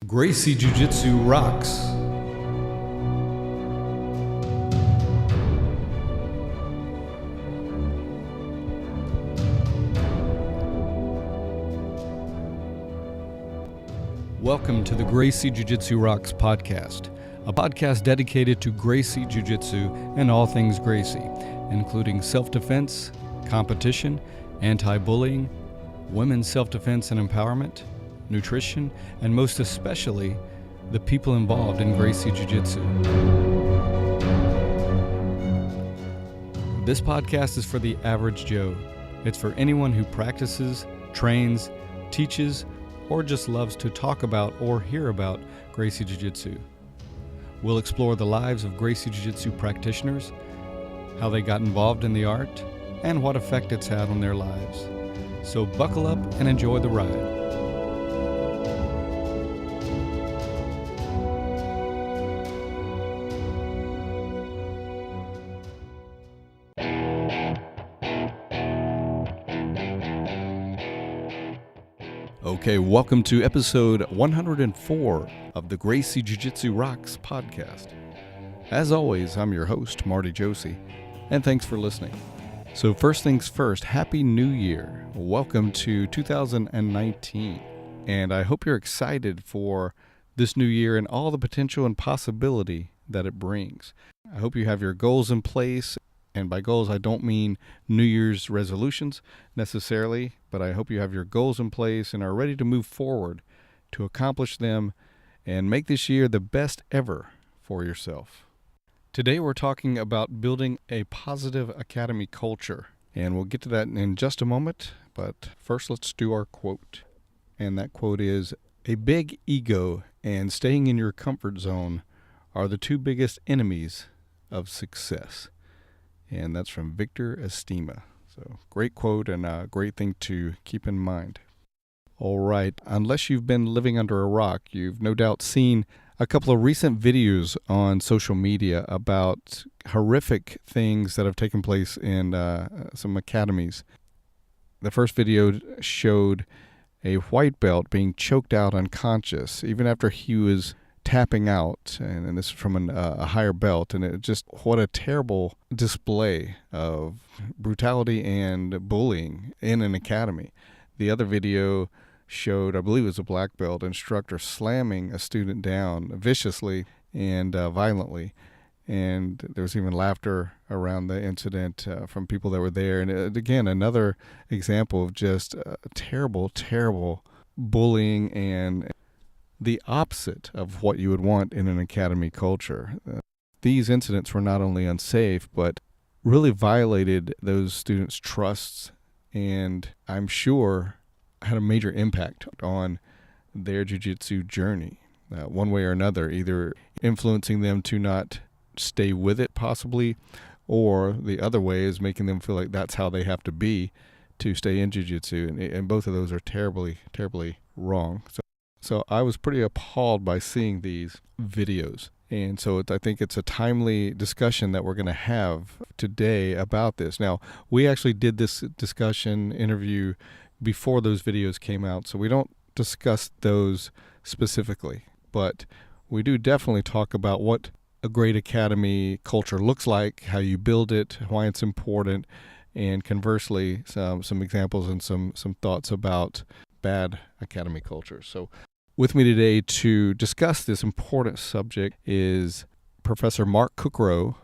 Gracie Jiu-Jitsu rocks. Welcome to the Gracie Jiu-Jitsu Rocks podcast, a podcast dedicated to Gracie Jiu-Jitsu and all things Gracie, including self-defense, competition, anti-bullying, women's self-defense and empowerment, nutrition, and most especially, the people involved in Gracie Jiu-Jitsu. This podcast is for the average Joe. It's for anyone who practices, trains, teaches, or just loves to talk about or hear about Gracie Jiu-Jitsu. We'll explore the lives of Gracie Jiu-Jitsu practitioners, how they got involved in the art, and what effect it's had on their lives. So buckle up and enjoy the ride. Okay, welcome to episode 104 of the Gracie Jiu-Jitsu Rocks podcast. As always, I'm your host, Marty Josie, and thanks for listening. So first things first, Happy New Year. Welcome to 2019, and I hope you're excited for this new year and all the potential and possibility that it brings. I hope you have your goals in place. And by goals, I don't mean New Year's resolutions necessarily, but I hope you have your goals in place and are ready to move forward to accomplish them and make this year the best ever for yourself. Today we're talking about building a positive academy culture, and we'll get to that in just a moment, but first let's do our quote. And that quote is, "A big ego and staying in your comfort zone are the two biggest enemies of success." And that's from Victor Estima. So great quote and a great thing to keep in mind. All right, unless you've been living under a rock, you've no doubt seen a couple of recent videos on social media about horrific things that have taken place in some academies. The first video showed a white belt being choked out unconscious, even after he was tapping out, and this is from a higher belt, and it just, what a terrible display of brutality and bullying in an academy. The other video showed, I believe it was a black belt instructor slamming a student down viciously and violently, and there was even laughter around the incident from people that were there. And again, another example of just terrible bullying and the opposite of what you would want in an academy culture. These incidents were not only unsafe, but really violated those students' trusts, and I'm sure had a major impact on their jiu-jitsu journey, one way or another, either influencing them to not stay with it possibly, or the other way is making them feel like that's how they have to be to stay in jiu-jitsu, and both of those are terribly wrong. So I was pretty appalled by seeing these videos. And so I think it's a timely discussion that we're going to have today about this. Now, we actually did this discussion interview before those videos came out, so we don't discuss those specifically. But we do definitely talk about what a great academy culture looks like, how you build it, why it's important, and conversely, some examples and some thoughts about bad academy culture. So with me today to discuss this important subject is Professor Mark Cukro,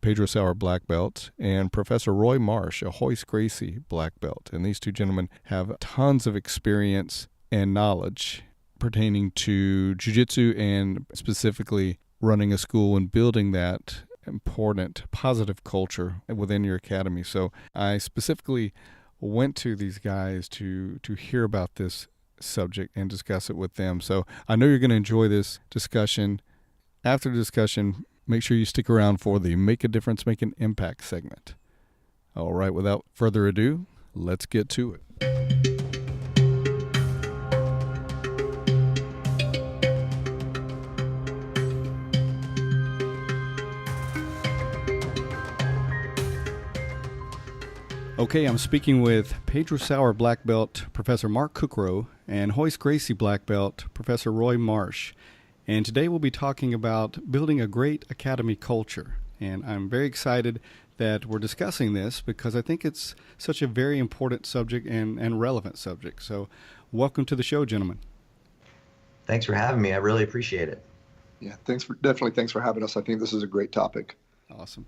Pedro Sauer black belt, and Professor Roy Marsh, a Hoist Gracie black belt. And these two gentlemen have tons of experience and knowledge pertaining to jiu-jitsu and specifically running a school and building that important positive culture within your academy. So I specifically went to these guys to hear about this subject and discuss it with them. So I know you're going to enjoy this discussion. After the discussion, make sure you stick around for the Make a Difference, Make an Impact segment. All right, without further ado, let's get to it. Okay, I'm speaking with Pedro Sauer Black Belt Professor Mark Cukro and Hoist Gracie Black Belt Professor Roy Marsh. And today we'll be talking about building a great academy culture. And I'm very excited that we're discussing this because I think it's such a very important subject and relevant subject. So welcome to the show, gentlemen. Thanks for having me. I really appreciate it. Yeah, thanks for having us. I think this is a great topic. Awesome.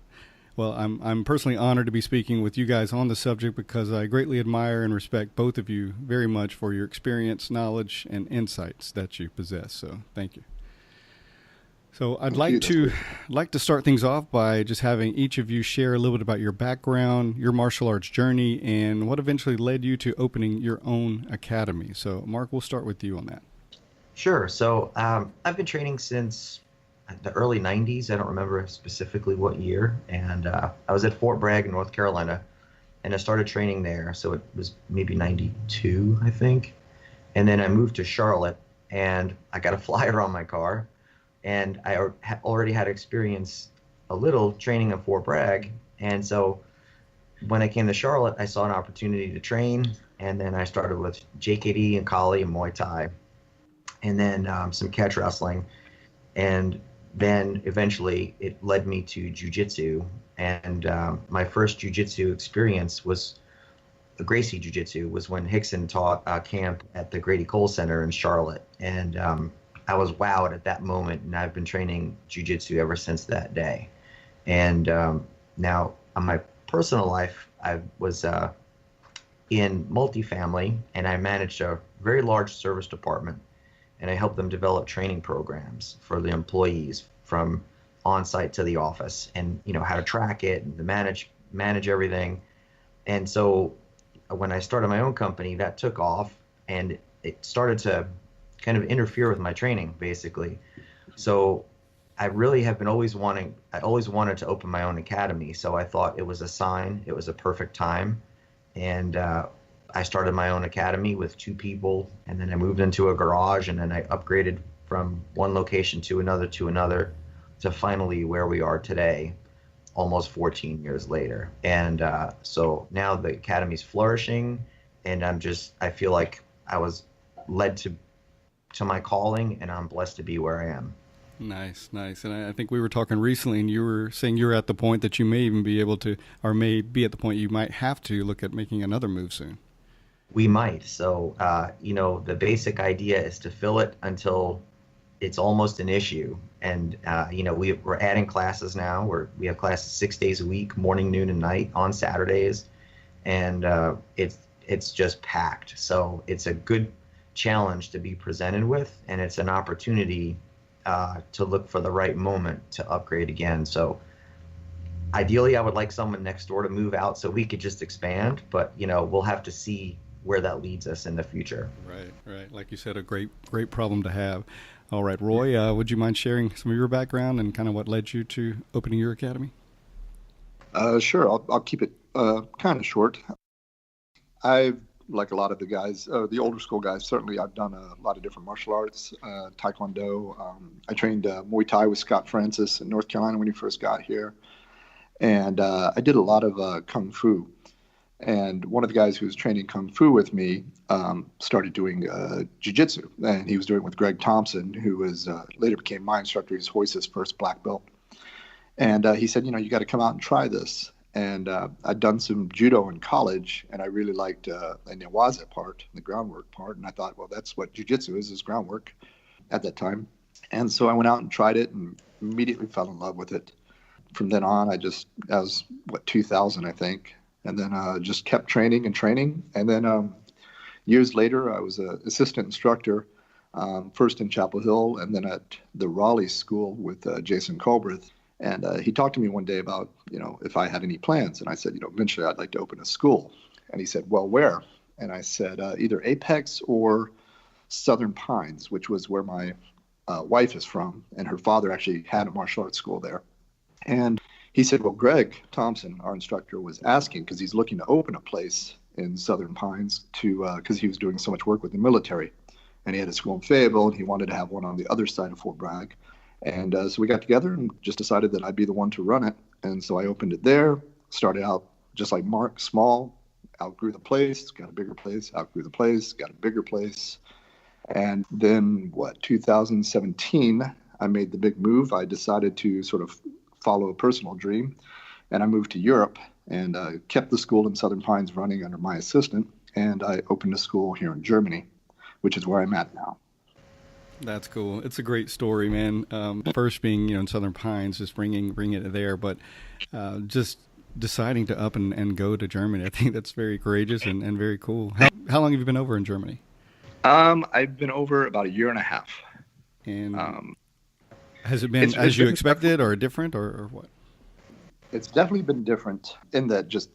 Well, I'm personally honored to be speaking with you guys on the subject because I greatly admire and respect both of you very much for your experience, knowledge, and insights that you possess. So thank you. So I'd like to start things off by just having each of you share a little bit about your background, your martial arts journey, and what eventually led you to opening your own academy. So Mark, we'll start with you on that. Sure. So I've been training since the early 90s. I don't remember specifically what year. And I was at Fort Bragg, North Carolina, and I started training there. So it was maybe 92, I think. And then I moved to Charlotte, and I got a flyer on my car. And I already had experience a little training at Fort Bragg. And so when I came to Charlotte, I saw an opportunity to train. And then I started with JKD and Kali and Muay Thai. And then some catch wrestling. And then eventually it led me to Jujitsu. And my first Jujitsu experience was Gracie Jiu-Jitsu, was when Hickson taught camp at the Grady Cole Center in Charlotte. And I was wowed at that moment, and I've been training Jiu-Jitsu ever since that day. And now on my personal life, I was in multifamily, and I managed a very large service department. And I help them develop training programs for the employees from on-site to the office, and how to track it and to manage everything. And so when I started my own company, that took off, and it started to kind of interfere with my training, basically. So I really have been always wanted to open my own academy. So I thought it was a sign, it was a perfect time. And I started my own academy with 2 people, and then I moved into a garage, and then I upgraded from one location to another to finally where we are today, almost 14 years later. And so now the academy's flourishing, and I feel like I was led to my calling, and I'm blessed to be where I am. Nice. And I think we were talking recently, and you were saying you're at the point that you may even be able to, or may be at the point you might have to look at making another move soon. We might. So, the basic idea is to fill it until it's almost an issue. And, we're adding classes now. We have classes 6 days a week, morning, noon, and night on Saturdays. And it's just packed. So it's a good challenge to be presented with, and it's an opportunity to look for the right moment to upgrade again. So ideally, I would like someone next door to move out so we could just expand. But, we'll have to see where that leads us in the future. Right. Like you said, a great problem to have. All right, Roy, would you mind sharing some of your background and kind of what led you to opening your academy? Sure. I'll keep it kind of short. Like a lot of the guys, the older school guys, certainly I've done a lot of different martial arts, Taekwondo. I trained Muay Thai with Scott Francis in North Carolina when he first got here. And I did a lot of Kung Fu. And one of the guys who was training Kung Fu with me started doing Jiu-Jitsu. And he was doing it with Greg Thompson, who was later became my instructor. He's Hoist's first black belt. And he said, you got to come out and try this. And I'd done some judo in college, and I really liked the newaza part, the groundwork part. And I thought, well, that's what Jiu-Jitsu is groundwork at that time. And so I went out and tried it and immediately fell in love with it. From then on, that was 2000, I think. And then just kept training. And then years later, I was an assistant instructor, first in Chapel Hill and then at the Raleigh School with Jason Colbreth. And he talked to me one day about, if I had any plans. And I said, eventually I'd like to open a school. And he said, well, where? And I said, either Apex or Southern Pines, which was where my wife is from. And her father actually had a martial arts school there. And he said, well, Greg Thompson, our instructor, was asking because he's looking to open a place in Southern Pines because he was doing so much work with the military. And he had a school in Fayetteville, and he wanted to have one on the other side of Fort Bragg. And so we got together and just decided that I'd be the one to run it. And so I opened it there, started out just like Mark, small, outgrew the place, got a bigger place, outgrew the place, got a bigger place. And then 2017, I made the big move. I decided to sort of follow a personal dream, and I moved to Europe and kept the school in Southern Pines running under my assistant. And I opened a school here in Germany, which is where I'm at now. That's cool. It's a great story, man. First being, in Southern Pines, just bringing it there, but just deciding to up and go to Germany. I think that's very courageous and very cool. How long have you been over in Germany? I've been over about a year and a half. And has it been as you expected or different or what? It's definitely been different in that just,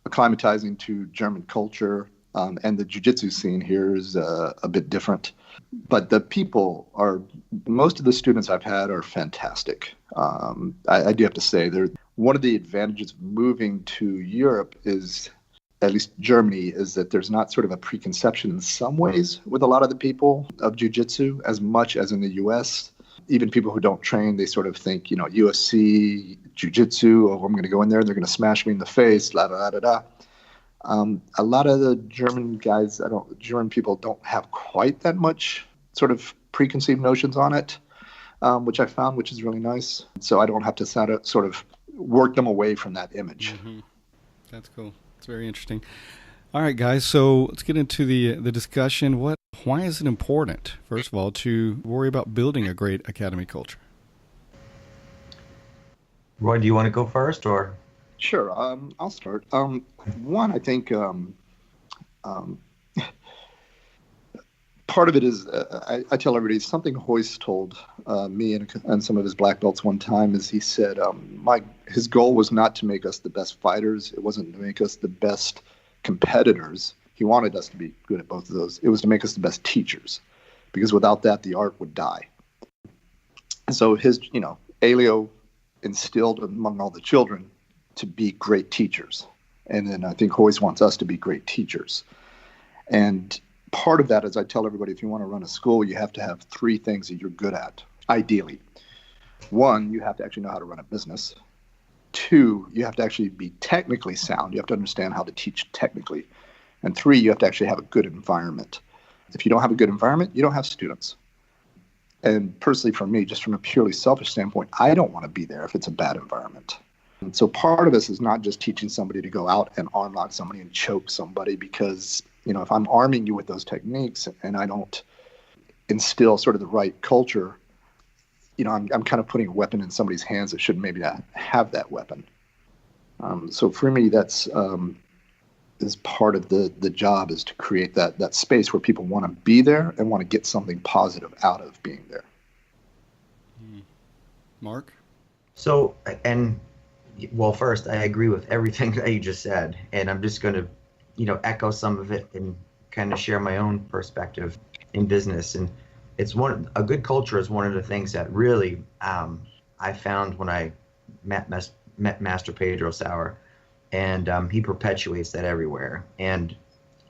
acclimatizing to German culture, and the jiu-jitsu scene here is a bit different. But the people most of the students I've had are fantastic. I do have to say, one of the advantages of moving to Europe is, at least Germany, is that there's not sort of a preconception in some ways with a lot of the people of jiu-jitsu as much as in the U.S. Even people who don't train, they sort of think, UFC, jiu-jitsu, oh, I'm going to go in there, they're going to smash me in the face, la da da da. A lot of the German guys, German people don't have quite that much sort of preconceived notions on it, which I found, which is really nice. So I don't have to sort of work them away from that image. Mm-hmm. That's cool. It's very interesting. All right, guys. So let's get into the discussion. Why is it important, first of all, to worry about building a great academy culture? Roy, do you want to go first, or? Sure. I'll start. One, I think part of it is I tell everybody something Hoist told me and some of his black belts one time is he said his goal was not to make us the best fighters. It wasn't to make us the best competitors. He wanted us to be good at both of those. It was to make us the best teachers, because without that, the art would die. So his, Elio instilled among all the children to be great teachers. And then I think Hoist wants us to be great teachers. And part of that is I tell everybody, if you want to run a school, you have to have three things that you're good at, ideally. One, you have to actually know how to run a business. Two, you have to actually be technically sound. You have to understand how to teach technically. And three, you have to actually have a good environment. If you don't have a good environment, you don't have students. And personally for me, just from a purely selfish standpoint, I don't want to be there if it's a bad environment. And so part of this is not just teaching somebody to go out and arm lock somebody and choke somebody, because, if I'm arming you with those techniques and I don't instill sort of the right culture, I'm kind of putting a weapon in somebody's hands that shouldn't maybe not have that weapon. So for me, that's is part of the job, is to create that space where people want to be there and want to get something positive out of being there. Mark? So, well, first, I agree with everything that you just said, and I'm just going to, echo some of it and kind of share my own perspective in business. And it's a good culture is one of the things that really I found when I met Master Pedro Sauer, and he perpetuates that everywhere. And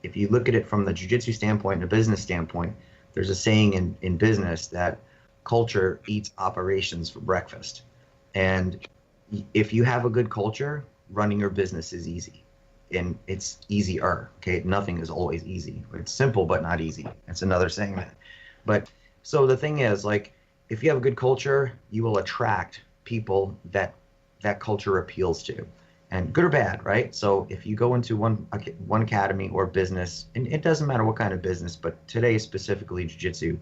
if you look at it from the jiu-jitsu standpoint and a business standpoint, there's a saying in business that culture eats operations for breakfast. And if you have a good culture, running your business is easy. And it's easier, okay? Nothing is always easy. It's simple, but not easy. It's another saying that. But so the thing is, if you have a good culture, you will attract people that culture appeals to, and good or bad, right? So if you go into one academy or business, and it doesn't matter what kind of business, but today specifically jiu-jitsu,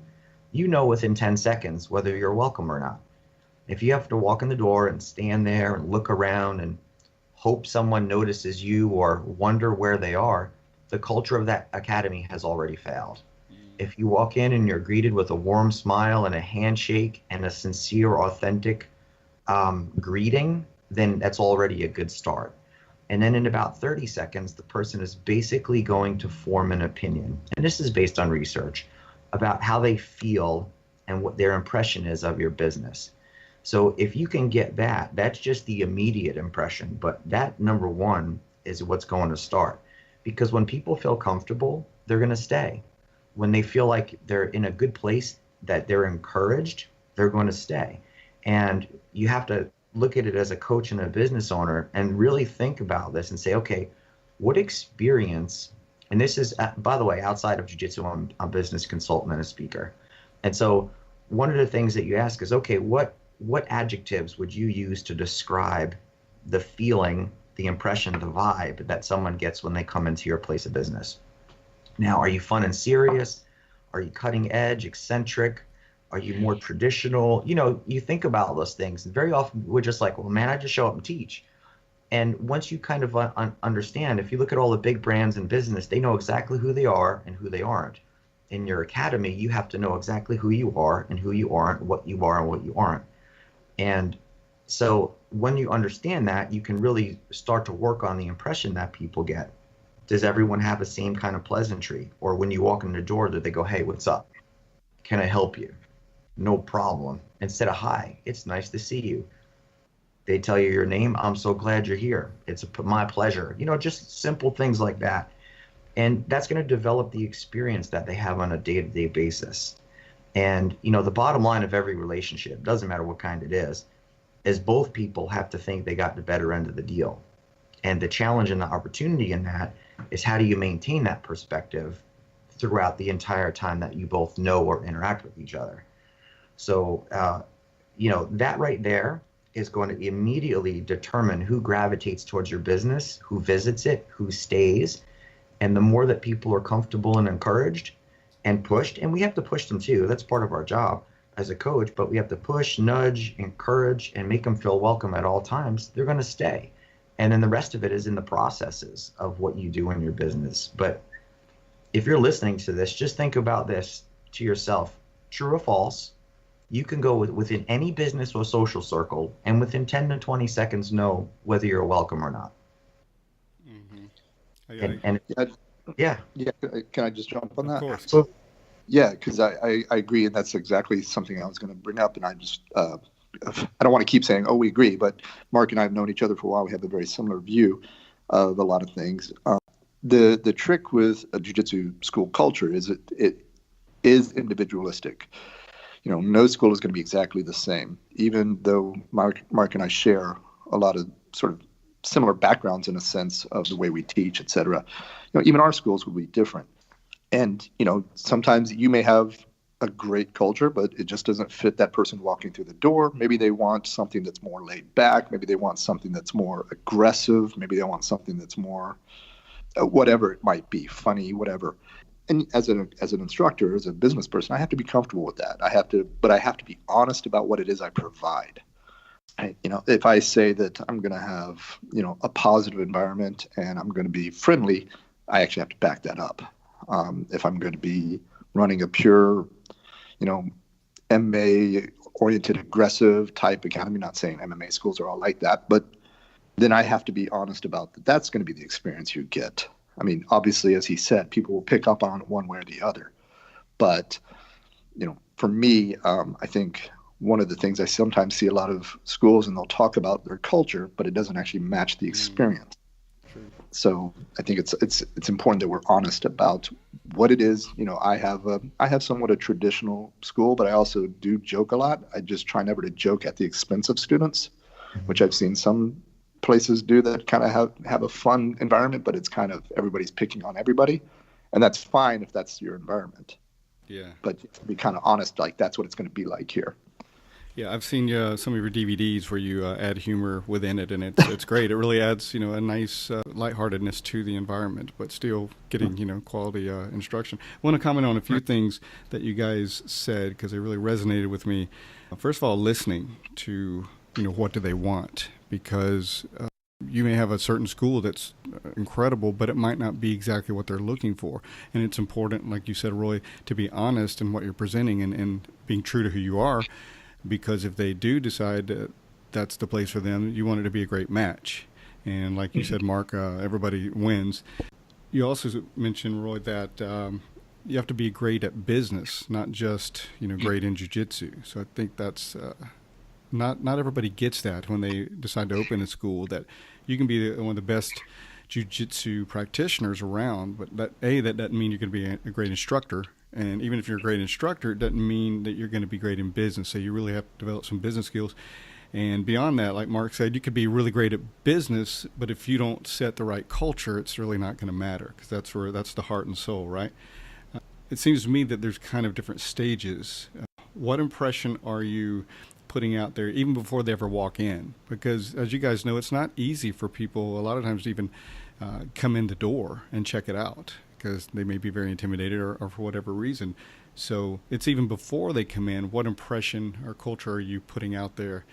within 10 seconds whether you're welcome or not. If you have to walk in the door and stand there and look around and hope someone notices you or wonder where they are, the culture of that academy has already failed. If you walk in and you're greeted with a warm smile and a handshake and a sincere, authentic greeting, then that's already a good start. And then in about 30 seconds, the person is basically going to form an opinion. And this is based on research about how they feel and what their impression is of your business. So if you can get that's just the immediate impression. But that, number one, is what's going to start. Because when people feel comfortable, they're going to stay. When they feel like they're in a good place, that they're encouraged, they're going to stay. And you have to look at it as a coach and a business owner and really think about this and say, okay, what experience, and this is, by the way, outside of jiu-jitsu, I'm a business consultant and a speaker. And so one of the things that you ask is, okay, what adjectives would you use to describe the feeling, the impression, the vibe that someone gets when they come into your place of business? Now, are you fun and serious? Are you cutting edge, eccentric? Are you more traditional? You know, you think about those things. And very often we're just like, well, man, I just show up and teach. And once you kind of understand, if you look at all the big brands in business, they know exactly who they are and who they aren't. In your academy, you have to know exactly who you are and who you aren't, what you are and what you aren't. And so when you understand that, you can really start to work on the impression that people get. Does everyone have the same kind of pleasantry? Or when you walk in the door, do they go, hey, what's up? Can I help you? No problem. Instead of, hi, it's nice to see you. They tell you your name. I'm so glad you're here. It's my pleasure. You know, just simple things like that. And that's going to develop the experience that they have on a day-to-day basis. And, you know, the bottom line of every relationship, doesn't matter what kind it is both people have to think they got the better end of the deal. And the challenge and the opportunity in that is, how do you maintain that perspective throughout the entire time that you both know or interact with each other? So, you know, that right there is going to immediately determine who gravitates towards your business, who visits it, who stays. And the more that people are comfortable and encouraged and pushed, and we have to push them too, that's part of our job as a coach, but we have to push, nudge, encourage, and make them feel welcome at all times, they're going to stay. And then the rest of it is in the processes of what you do in your business. But if you're listening to this, just think about this to yourself. True or false, you can go within any business or social circle and within 10 to 20 seconds know whether you're welcome or not. Mm-hmm. Yeah. Can I just jump on that? Of course. So, Yeah, because I agree, and that's exactly something I was going to bring up. And I just I don't want to keep saying, oh, we agree, but Mark and I have known each other for a while. We have a very similar view of a lot of things. The trick with a jiu-jitsu school culture is it is individualistic. You know, no school is going to be exactly the same, even though Mark and I share a lot of sort of similar backgrounds in a sense of the way we teach, et cetera. You know, even our schools will be different. And, you know, sometimes you may have a great culture, but it just doesn't fit that person walking through the door. Maybe they want something that's more laid back. Maybe they want something that's more aggressive. Maybe they want something that's more, whatever it might be, funny, whatever. And as an instructor, as a business person, I have to be comfortable with that. But I have to be honest about what it is I provide. You know, if I say that I'm going to have, you know, a positive environment and I'm going to be friendly, I actually have to back that up. If I'm going to be running a pure, you know, MMA-oriented, aggressive type academy, not saying MMA schools are all like that, but then I have to be honest about that. That's going to be the experience you get. I mean, obviously, as he said, people will pick up on it one way or the other. But, you know, for me, I think one of the things I sometimes see a lot of schools, and they'll talk about their culture, but it doesn't actually match the experience. So I think it's important that we're honest about what it is. You know, I have somewhat a traditional school, but I also do joke a lot. I just try never to joke at the expense of students, which I've seen some places do that kind of have a fun environment, but it's kind of everybody's picking on everybody, and that's fine if that's your environment. Yeah. But you have to be kind of honest, like that's what it's going to be like here. Yeah, I've seen some of your DVDs where you add humor within it, and it's great. It really adds, you know, a nice lightheartedness to the environment, but still getting, you know, quality instruction. I want to comment on a few things that you guys said because they really resonated with me. First of all, listening to, you know, what do they want, because you may have a certain school that's incredible, but it might not be exactly what they're looking for. And it's important, like you said, Roy, to be honest in what you're presenting and being true to who you are. Because if they do decide that that's the place for them, you want it to be a great match. And like you said, Mark, everybody wins. You also mentioned, Roy, that you have to be great at business, not just, you know, great in jiu-jitsu. So I think that's not everybody gets that when they decide to open a school, that you can be one of the best jiu-jitsu practitioners around, but that doesn't mean you're going to be a great instructor. And even if you're a great instructor, it doesn't mean that you're going to be great in business. So you really have to develop some business skills. And beyond that, like Mark said, you could be really great at business, but if you don't set the right culture, it's really not going to matter, because that's the heart and soul, right? It seems to me that there's kind of different stages. What impression are you putting out there even before they ever walk in? Because as you guys know, it's not easy for people a lot of times to even come in the door and check it out, because they may be very intimidated or for whatever reason. So it's even before they come in, what impression or culture are you putting out there?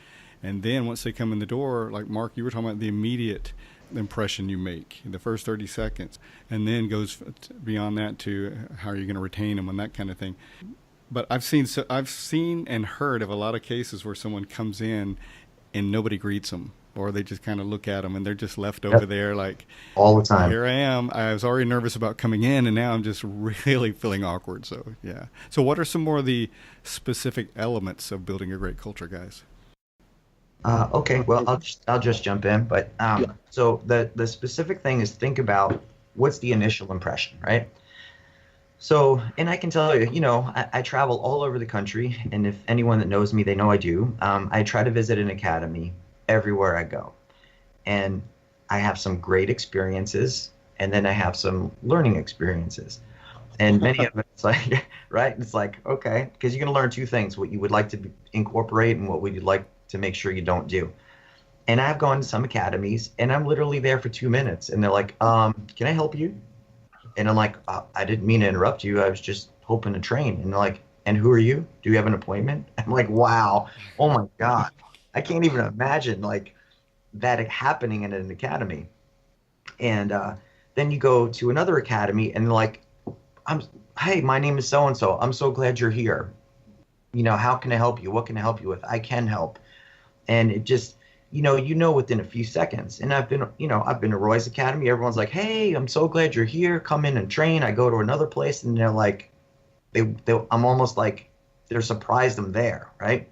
And then once they come in the door, like Mark, you were talking about the immediate impression you make, the first 30 seconds, and then goes beyond that to how are you going to retain them and that kind of thing. But I've seen and heard of a lot of cases where someone comes in and nobody greets them, or they just kind of look at them and they're just left over there like, all the time. Here I am. I was already nervous about coming in, and now I'm just really feeling awkward. So yeah. So what are some more of the specific elements of building a great culture, guys? Okay, well, I'll just jump in, but so the specific thing is, think about what's the initial impression, right? So, and I can tell you, I travel all over the country, and if anyone that knows me, they know I do. I try to visit an academy everywhere I go, and I have some great experiences, and then I have some learning experiences, and many of it's like, right? It's like, okay, because you're going to learn two things: what you would like to incorporate and what would you like to make sure you don't do. And I've gone to some academies, and I'm literally there for 2 minutes, and they're like, can I help you? And I'm like, I didn't mean to interrupt you. I was just hoping to train. And they're like, and who are you? Do you have an appointment? I'm like, wow. Oh my God. I can't even imagine like that happening in an academy. And then you go to another academy and they're like, hey, my name is so-and-so. I'm so glad you're here. How can I help you? What can I help you with? I can help. And it just, within a few seconds. And I've been to Roy's Academy. Everyone's like, hey, I'm so glad you're here. Come in and train. I go to another place and they're like, I'm almost like they're surprised I'm there, right?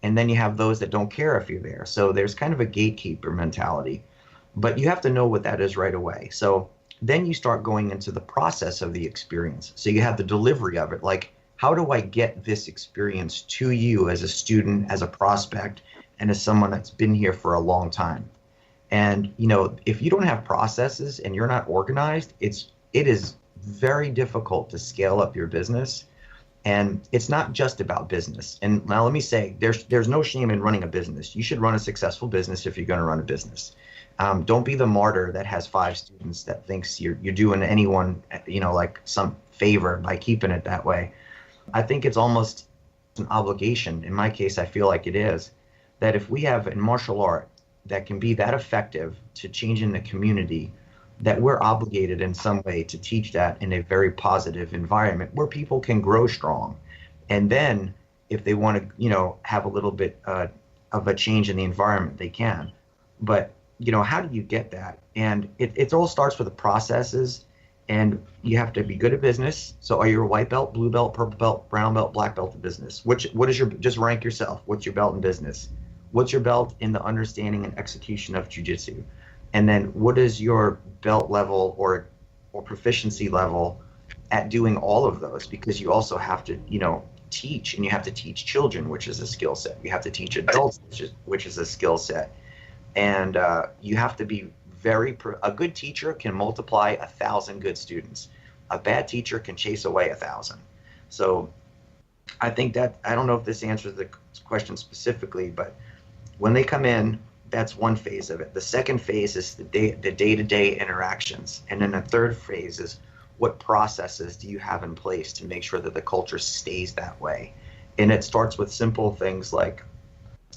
And then you have those that don't care if you're there. So there's kind of a gatekeeper mentality, but you have to know what that is right away. So then you start going into the process of the experience. So you have the delivery of it. Like, how do I get this experience to you as a student, as a prospect, and as someone that's been here for a long time? And, if you don't have processes and you're not organized, it is very difficult to scale up your business. And it's not just about business. And now let me say, there's no shame in running a business. You should run a successful business if you're going to run a business. Don't be the martyr that has 5 students that thinks you're doing anyone, like some favor by keeping it that way. I think it's almost an obligation. In my case, I feel like it is, that if we have a martial art that can be that effective to changing the community, that we're obligated in some way to teach that in a very positive environment where people can grow strong. And then if they want to, have a little bit of a change in the environment, they can. But, how do you get that? And it all starts with the processes. And you have to be good at business. So are you a white belt, blue belt, purple belt, brown belt, black belt in business? What is just rank yourself. What's your belt in business? What's your belt in the understanding and execution of jiu-jitsu? And then what is your belt level or proficiency level at doing all of those? Because you also have to, teach, and you have to teach children, which is a skill set. You have to teach adults, which is a skill set. And you have to be a good teacher can multiply 1,000 good students. A bad teacher can chase away 1,000. So I think that, I don't know if this answers the question specifically, but when they come in, that's one phase of it. The second phase is the day-to-day interactions. And then the third phase is, what processes do you have in place to make sure that the culture stays that way? And it starts with simple things like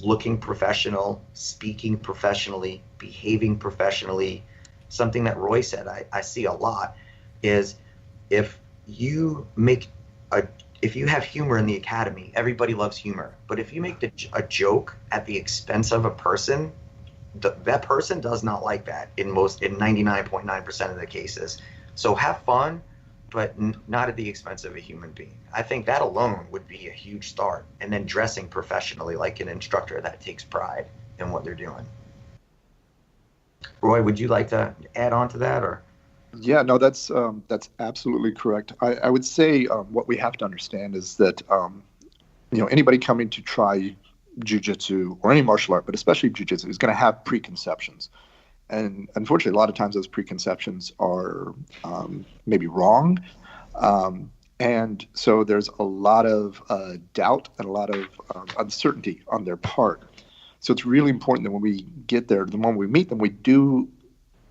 looking professional, speaking professionally, behaving professionally. Something that Roy said I see a lot is, if you have humor in the academy, everybody loves humor. But if you make a joke at the expense of a person, that person does not like that in 99.9% of the cases. So have fun, but not at the expense of a human being. I think that alone would be a huge start. And then dressing professionally like an instructor that takes pride in what they're doing. Roy, would you like to add on to that, or? Yeah, no, that's absolutely correct. I would say what we have to understand is that anybody coming to try jujitsu or any martial art, but especially jujitsu, is going to have preconceptions. And unfortunately, a lot of times those preconceptions are maybe wrong. And so there's a lot of doubt and a lot of uncertainty on their part. So it's really important that when we get there, the moment we meet them, you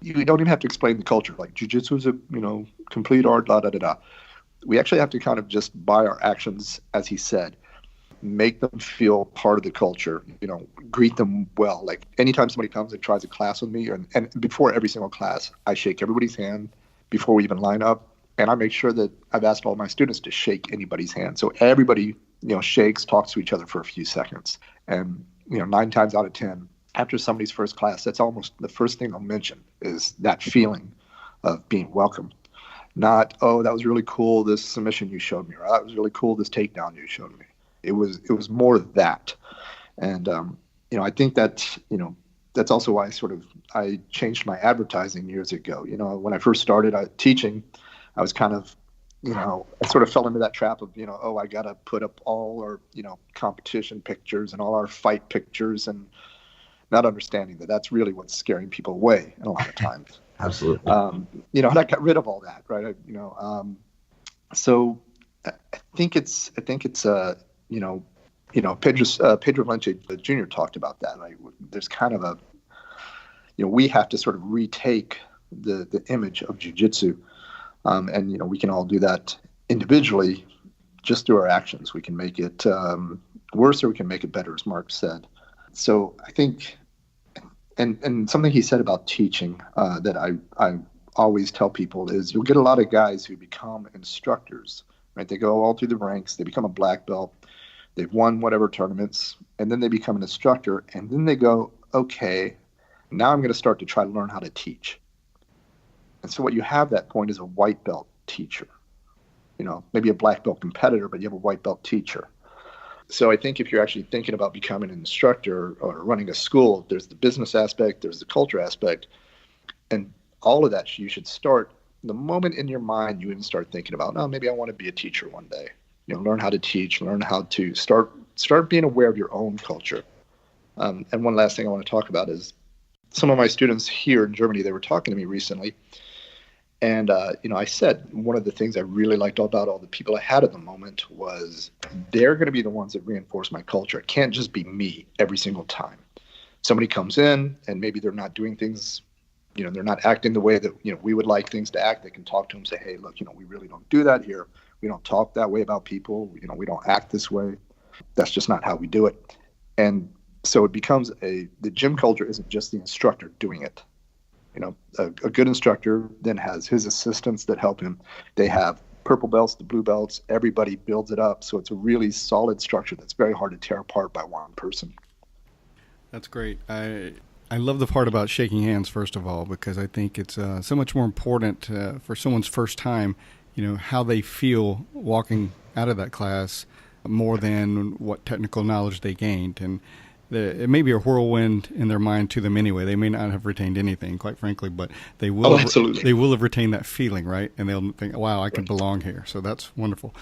don't even have to explain the culture. Like jujitsu is a, complete art, da, da, da, da. We actually have to kind of just by our actions, as he said, make them feel part of the culture, greet them well. Like anytime somebody comes and tries a class with me, and before every single class, I shake everybody's hand before we even line up. And I make sure that I've asked all my students to shake anybody's hand. So everybody, shakes, talks to each other for a few seconds. And, 9 times out of 10, after somebody's first class, that's almost the first thing they'll mention is that feeling of being welcome. Not, oh, that was really cool, this submission you showed me, or that was really cool, this takedown you showed me. It was more that. And, I think that, that's also why I changed my advertising years ago. When I first started teaching, I was kind of, I sort of fell into that trap of, I got to put up all our, competition pictures and all our fight pictures, and not understanding that that's really what's scaring people away a lot of times. Absolutely. And I got rid of all that, right? So I think it's Pedro Valencia Jr. talked about that. Like, there's kind of we have to sort of retake the image of jiu-jitsu. And, we can all do that individually just through our actions. We can make it worse or we can make it better, as Mark said. So I think, and something he said about teaching that I always tell people is you'll get a lot of guys who become instructors, right? They go all through the ranks, they become a black belt, they've won whatever tournaments, and then they become an instructor, and then they go, okay, now I'm going to start to try to learn how to teach. And so what you have at that point is a white belt teacher, maybe a black belt competitor, but you have a white belt teacher. So I think if you're actually thinking about becoming an instructor or running a school, there's the business aspect, there's the culture aspect, and all of that you should start the moment in your mind you even start thinking about, maybe I want to be a teacher one day. Learn how to teach, learn how to start being aware of your own culture. And one last thing I want to talk about is some of my students here in Germany, they were talking to me recently. And, I said one of the things I really liked about all the people I had at the moment was they're going to be the ones that reinforce my culture. It can't just be me every single time. Somebody comes in and maybe they're not doing things, they're not acting the way that, we would like things to act. They can talk to them, say, hey, look, we really don't do that here. We don't talk that way about people. We don't act this way. That's just not how we do it. And so it becomes the gym culture isn't just the instructor doing it. A good instructor then has his assistants that help him. They have purple belts, the blue belts. Everybody builds it up. So it's a really solid structure that's very hard to tear apart by one person. That's great. I love the part about shaking hands, first of all, because I think it's so much more important for someone's first time, how they feel walking out of that class more than what technical knowledge they gained. And it may be a whirlwind in their mind to them anyway. They may not have retained anything, quite frankly, but they will. They will have retained that feeling, right? And they'll think, "Wow, I could belong here." So that's wonderful.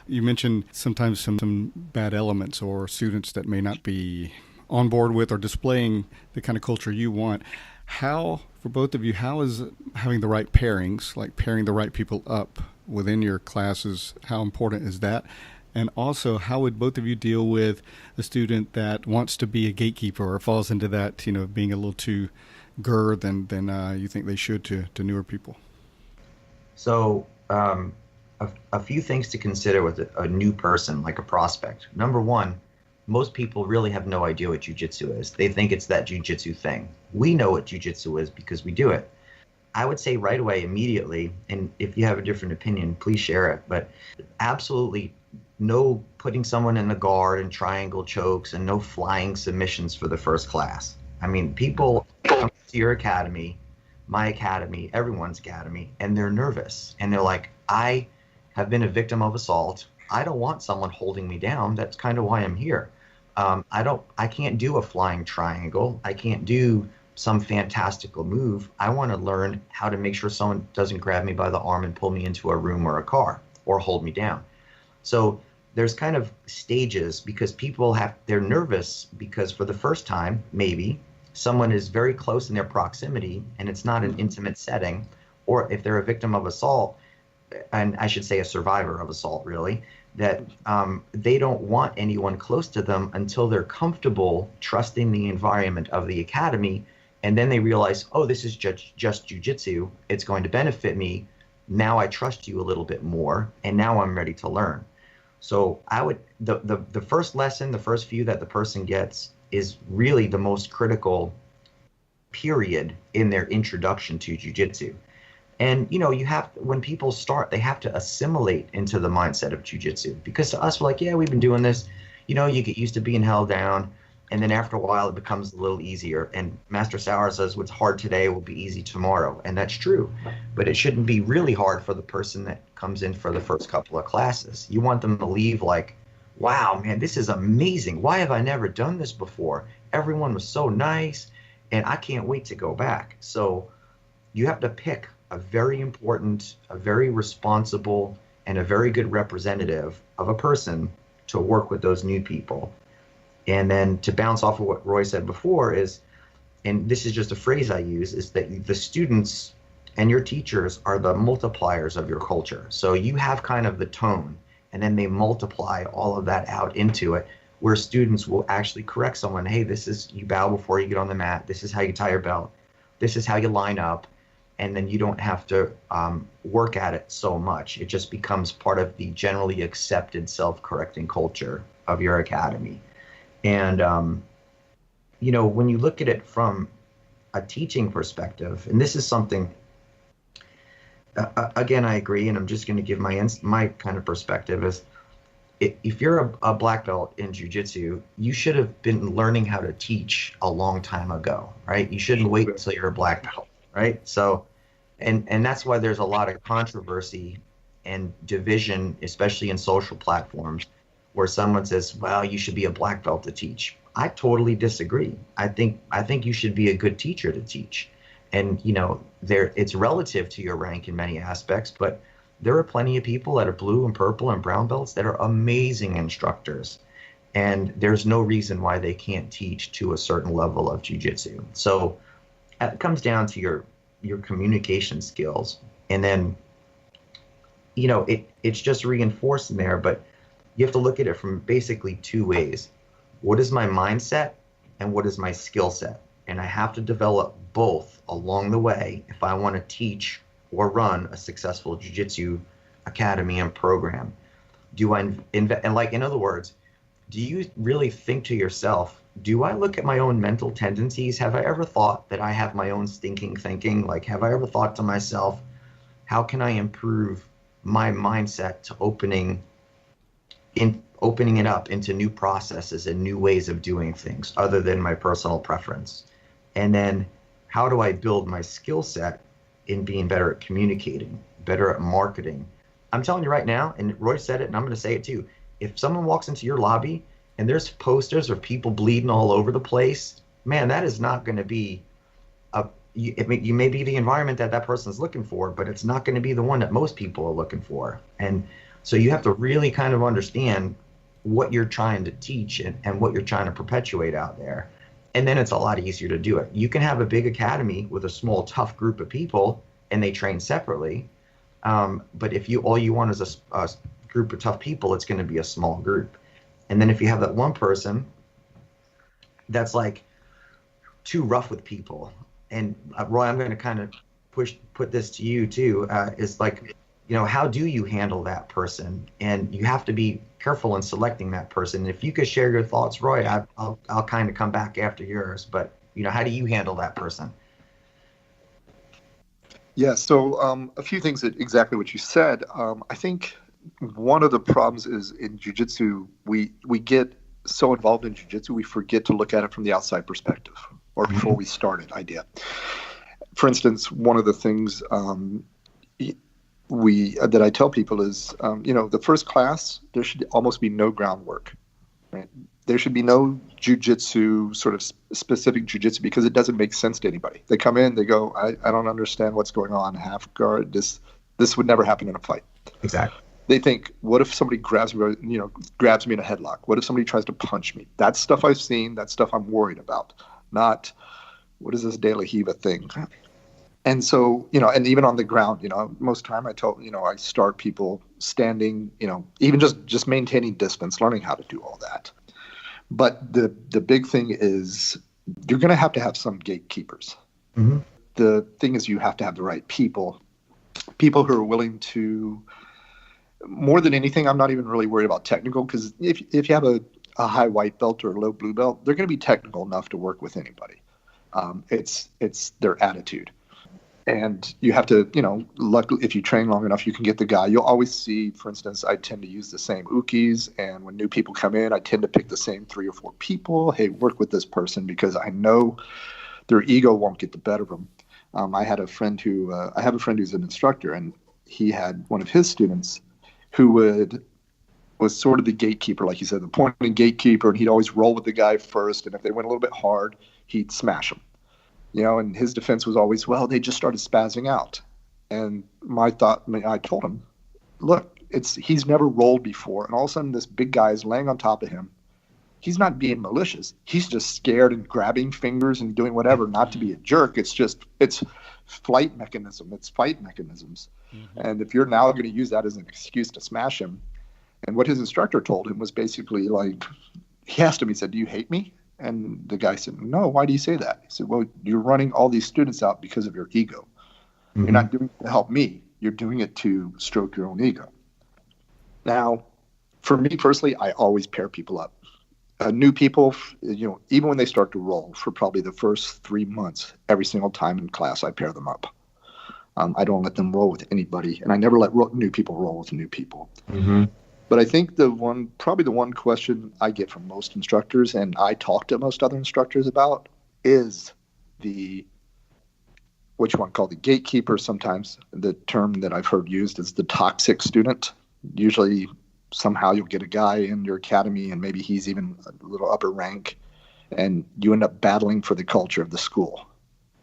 You mentioned sometimes some bad elements or students that may not be on board with or displaying the kind of culture you want. How, for both of you, how is having the right pairings, like pairing the right people up within your classes, how important is that? And also, how would both of you deal with a student that wants to be a gatekeeper or falls into that, being a little too than you think they should to newer people? So a few things to consider with a new person, like a prospect. Number one, most people really have no idea what jiu-jitsu is. They think it's that jiu-jitsu thing. We know what jiu-jitsu is because we do it. I would say right away, immediately, and if you have a different opinion, please share it, but absolutely no putting someone in the guard and triangle chokes and no flying submissions for the first class. I mean, people come to your academy, my academy, everyone's academy, and they're nervous. And they're like, I have been a victim of assault. I don't want someone holding me down. That's kind of why I'm here. I can't do a flying triangle. I can't do some fantastical move. I want to learn how to make sure someone doesn't grab me by the arm and pull me into a room or a car or hold me down. So there's kind of stages because they're nervous because for the first time, maybe someone is very close in their proximity and it's not an intimate setting, or if they're a victim of assault, and I should say a survivor of assault, really, that they don't want anyone close to them until they're comfortable trusting the environment of the academy. And then they realize, oh, this is just jujitsu. It's going to benefit me. Now I trust you a little bit more, and now I'm ready to learn. So the first lesson, the first few that the person gets is really the most critical period in their introduction to jujitsu. And, when people start, they have to assimilate into the mindset of jujitsu, because to us, we're like, yeah, we've been doing this, you get used to being held down. And then after a while, it becomes a little easier. And Master Sauer says what's hard today will be easy tomorrow. And that's true. But it shouldn't be really hard for the person that comes in for the first couple of classes. You want them to leave like, wow, man, this is amazing. Why have I never done this before? Everyone was so nice, and I can't wait to go back. So you have to pick a very important, a very responsible, and a very good representative of a person to work with those new people. And then to bounce off of what Roy said before is, and this is just a phrase I use, is that the students and your teachers are the multipliers of your culture. So you have kind of the tone, and then they multiply all of that out into it, where students will actually correct someone. Hey, this is, you bow before you get on the mat. This is how you tie your belt. This is how you line up. And then you don't have to work at it so much. It just becomes part of the generally accepted self-correcting culture of your academy. And, when you look at it from a teaching perspective, and this is something, again, I agree, and I'm just going to give my kind of perspective is, if you're a black belt in jiu-jitsu, you should have been learning how to teach a long time ago, right? You shouldn't wait until you're a black belt, right? So, and that's why there's a lot of controversy and division, especially in social platforms, where someone says, well, you should be a black belt to teach. I totally disagree. I think you should be a good teacher to teach. And, it's relative to your rank in many aspects, but there are plenty of people that are blue and purple and brown belts that are amazing instructors. And there's no reason why they can't teach to a certain level of jiu-jitsu. So it comes down to your communication skills. And then, it's just reinforced in there, but you have to look at it from basically two ways. What is my mindset and what is my skill set? And I have to develop both along the way if I want to teach or run a successful jiu-jitsu academy and program. Do I invest? And in other words, do you really think to yourself, do I look at my own mental tendencies? Have I ever thought that I have my own stinking thinking? Have I ever thought to myself, how can I improve my mindset to opening it up into new processes and new ways of doing things other than my personal preference? And then how do I build my skill set in being better at communicating, better at marketing? I'm telling you right now, and Roy said it, and I'm going to say it too. If someone walks into your lobby and there's posters of people bleeding all over the place, man, that is not going to be you may be the environment that person's looking for, but it's not going to be the one that most people are looking for. And so you have to really kind of understand what you're trying to teach and what you're trying to perpetuate out there. And then it's a lot easier to do it. You can have a big academy with a small, tough group of people, and they train separately. But if all you want is a group of tough people, it's going to be a small group. And then if you have that one person that's too rough with people, and Roy, I'm going to kind of put this to you too, is how do you handle that person? And you have to be careful in selecting that person. If you could share your thoughts, Roy, I'll kind of come back after yours. But how do you handle that person? Yeah, so a few things that exactly what you said. I think one of the problems is in jiu-jitsu, we get so involved in jiu-jitsu, we forget to look at it from the outside perspective or before we started idea. For instance, one of the things that I tell people is, the first class, there should almost be no groundwork. Right? There should be no jiu-jitsu, sort of specific jiu-jitsu, because it doesn't make sense to anybody. They come in, they go, I don't understand what's going on, half guard, this would never happen in a fight. Exactly. They think, what if somebody grabs me in a headlock? What if somebody tries to punch me? That's stuff I've seen. That's stuff I'm worried about. Not, what is this De La Hiva thing? And so, and even on the ground, most time I start people standing, even just maintaining distance, learning how to do all that. But the big thing is you're going to have some gatekeepers. Mm-hmm. The thing is you have to have the right people who are willing to, more than anything, I'm not even really worried about technical, because if you have a high white belt or a low blue belt, they're going to be technical enough to work with anybody. It's their attitude. And you have to, luckily, if you train long enough, you can get the guy. You'll always see, for instance, I tend to use the same ukis. And when new people come in, I tend to pick the same 3 or 4 people. Hey, work with this person because I know their ego won't get the better of them. I have a friend who's an instructor, and he had one of his students who was sort of the gatekeeper, like you said, the pointing gatekeeper. And he'd always roll with the guy first. And if they went a little bit hard, he'd smash them. And his defense was always, well, they just started spazzing out. And I told him, look, he's never rolled before. And all of a sudden this big guy is laying on top of him. He's not being malicious. He's just scared and grabbing fingers and doing whatever, not to be a jerk. It's flight mechanism. It's fight mechanisms. Mm-hmm. And if you're now going to use that as an excuse to smash him, and what his instructor told him was basically like, he asked him, he said, do you hate me? And the guy said, no, why do you say that? He said, well, you're running all these students out because of your ego. Mm-hmm. You're not doing it to help me. You're doing it to stroke your own ego. Now, for me personally, I always pair people up. New people, even when they start to roll, for probably the first 3 months, every single time in class, I pair them up. I don't let them roll with anybody, and I never let new people roll with new people. Mm-hmm. But I think the one question I get from most instructors, and I talk to most other instructors about, is what you want to call the gatekeeper. Sometimes the term that I've heard used is the toxic student. Usually, somehow you'll get a guy in your academy, and maybe he's even a little upper rank, and you end up battling for the culture of the school.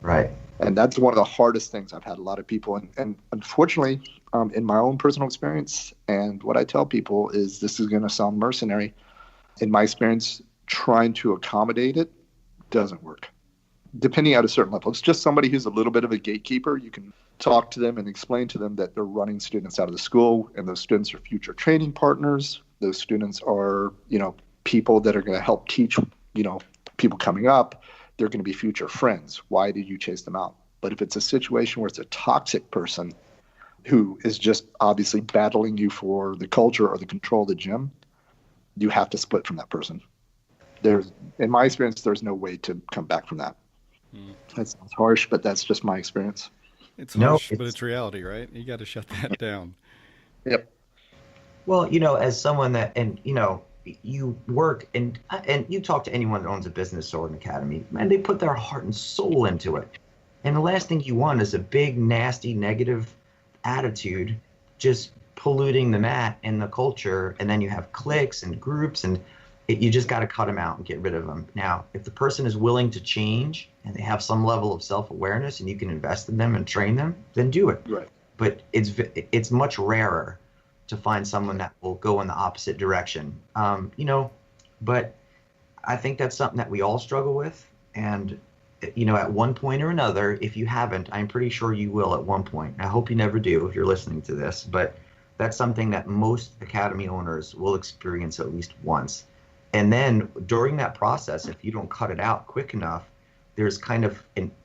Right. And that's one of the hardest things. I've had a lot of people, and unfortunately, in my own personal experience, and what I tell people is, this is going to sound mercenary. In my experience, trying to accommodate it doesn't work. Depending at a certain level, it's just somebody who's a little bit of a gatekeeper. You can talk to them and explain to them that they're running students out of the school, and those students are future training partners. Those students are, people that are going to help teach, people coming up. They're going to be future friends. Why did you chase them out? But if it's a situation where it's a toxic person who is just obviously battling you for the culture or the control of the gym, you have to split from that person. In my experience, there's no way to come back from that. That sounds harsh, but that's just my experience. It's harsh, but it's reality, right? You got to shut that down. Yep. Well, as someone that, and you work and you talk to anyone that owns a business or an academy, man, they put their heart and soul into it. And the last thing you want is a big, nasty, negative attitude just polluting the mat and the culture. And then you have cliques and groups, and you just got to cut them out and get rid of them. Now, if the person is willing to change and they have some level of self-awareness and you can invest in them and train them, then do it. Right. But it's much rarer to find someone that will go in the opposite direction. But I think that's something that we all struggle with. And, at one point or another, if you haven't, I'm pretty sure you will at one point. I hope you never do if you're listening to this, but that's something that most academy owners will experience at least once. And then during that process, if you don't cut it out quick enough, there's kind of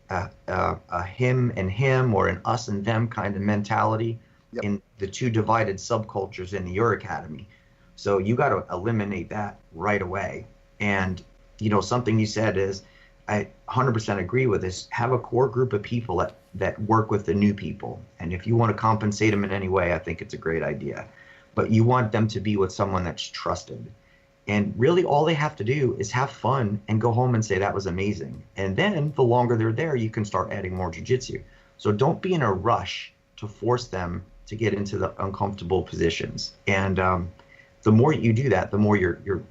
a him and him, or an us and them kind of mentality. Yep. In the two divided subcultures in your academy. So you got to eliminate that right away. And, something you said is, I 100% agree with this. Have a core group of people that work with the new people. And if you want to compensate them in any way, I think it's a great idea. But you want them to be with someone that's trusted. And really all they have to do is have fun and go home and say, that was amazing. And then the longer they're there, you can start adding more jiu-jitsu. So don't be in a rush to force them to get into the uncomfortable positions. And the more you do that, the more your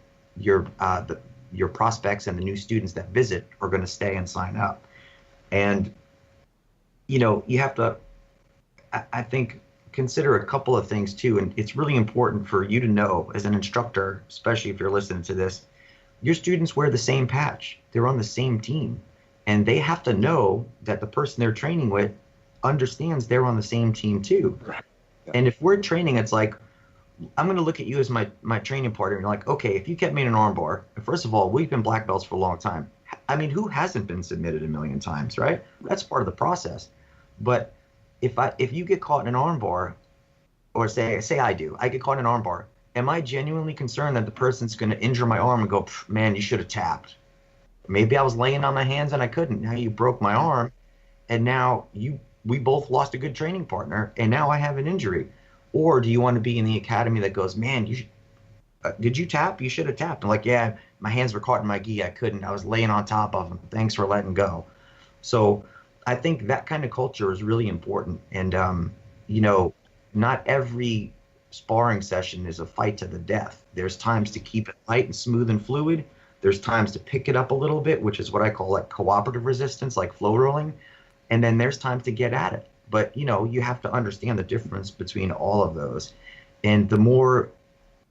prospects and the new students that visit are going to stay and sign up. And, you have to, I think consider a couple of things too, and it's really important for you to know as an instructor, especially if you're listening to this, your students wear the same patch. They're on the same team, and they have to know that the person they're training with understands they're on the same team too. Right. Yeah. And if we're training, it's like, I'm going to look at you as my training partner, and you're like, okay, if you kept me in an arm bar, first of all, we've been black belts for a long time. I mean, who hasn't been submitted a million times, right? That's part of the process. But if you get caught in an arm bar, or say I get caught in an arm bar, am I genuinely concerned that the person's going to injure my arm and go, man, you should have tapped? Maybe I was laying on my hands and I couldn't. Now you broke my arm, and now we both lost a good training partner, and now I have an injury. Or do you want to be in the academy that goes, man, did you tap? You should have tapped. I'm like, yeah, my hands were caught in my gi. I couldn't. I was laying on top of them. Thanks for letting go. So I think that kind of culture is really important. And, not every sparring session is a fight to the death. There's times to keep it light and smooth and fluid. There's times to pick it up a little bit, which is what I call like cooperative resistance, like flow rolling. And then there's times to get at it. But, you have to understand the difference between all of those. And the more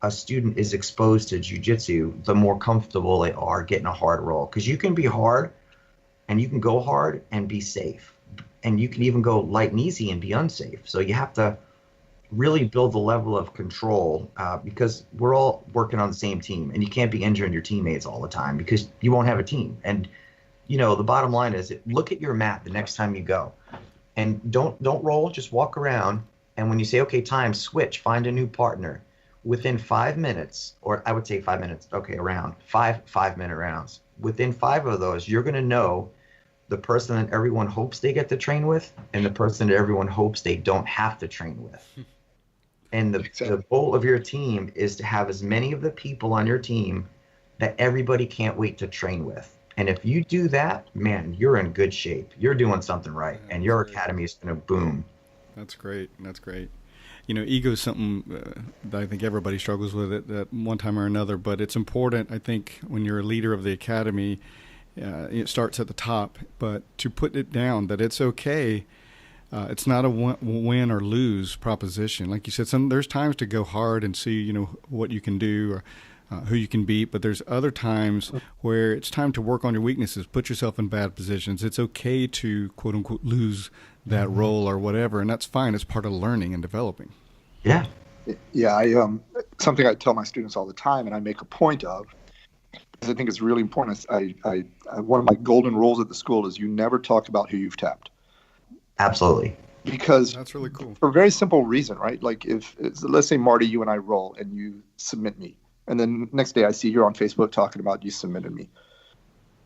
a student is exposed to jiu-jitsu, the more comfortable they are getting a hard roll. Because you can be hard, and you can go hard and be safe. And you can even go light and easy and be unsafe. So you have to really build the level of control, because we're all working on the same team, and you can't be injuring your teammates all the time because you won't have a team. And, the bottom line is, look at your mat the next time you go. And don't roll, just walk around. And when you say, okay, time, switch, find a new partner. Within 5 minutes, or I would say 5 minutes, okay, around 5-minute rounds. Within 5 of those, you're going to know the person that everyone hopes they get to train with and the person that everyone hopes they don't have to train with. And the goal of your team is to have as many of the people on your team that everybody can't wait to train with. And if you do that, man, you're in good shape. You're doing something right, and your academy is going to boom. That's great. That's great. Ego is something that I think everybody struggles with it at one time or another, but it's important, I think, when you're a leader of the academy, it starts at the top, but to put it down, that it's okay. It's not a win or lose proposition. Like you said, there's times to go hard and see, what you can do or who you can beat, but there's other times where it's time to work on your weaknesses, put yourself in bad positions. It's okay to, quote unquote, lose that role or whatever, and that's fine. It's part of learning and developing. Yeah. Yeah, something I tell my students all the time, and I make a point of, because I think it's really important. One of my golden rules at the school is you never talk about who you've tapped. Absolutely. Because that's really cool. For a very simple reason, right? Like let's say, Marty, you and I roll and you submit me. And then next day I see you're on Facebook talking about you submitted me.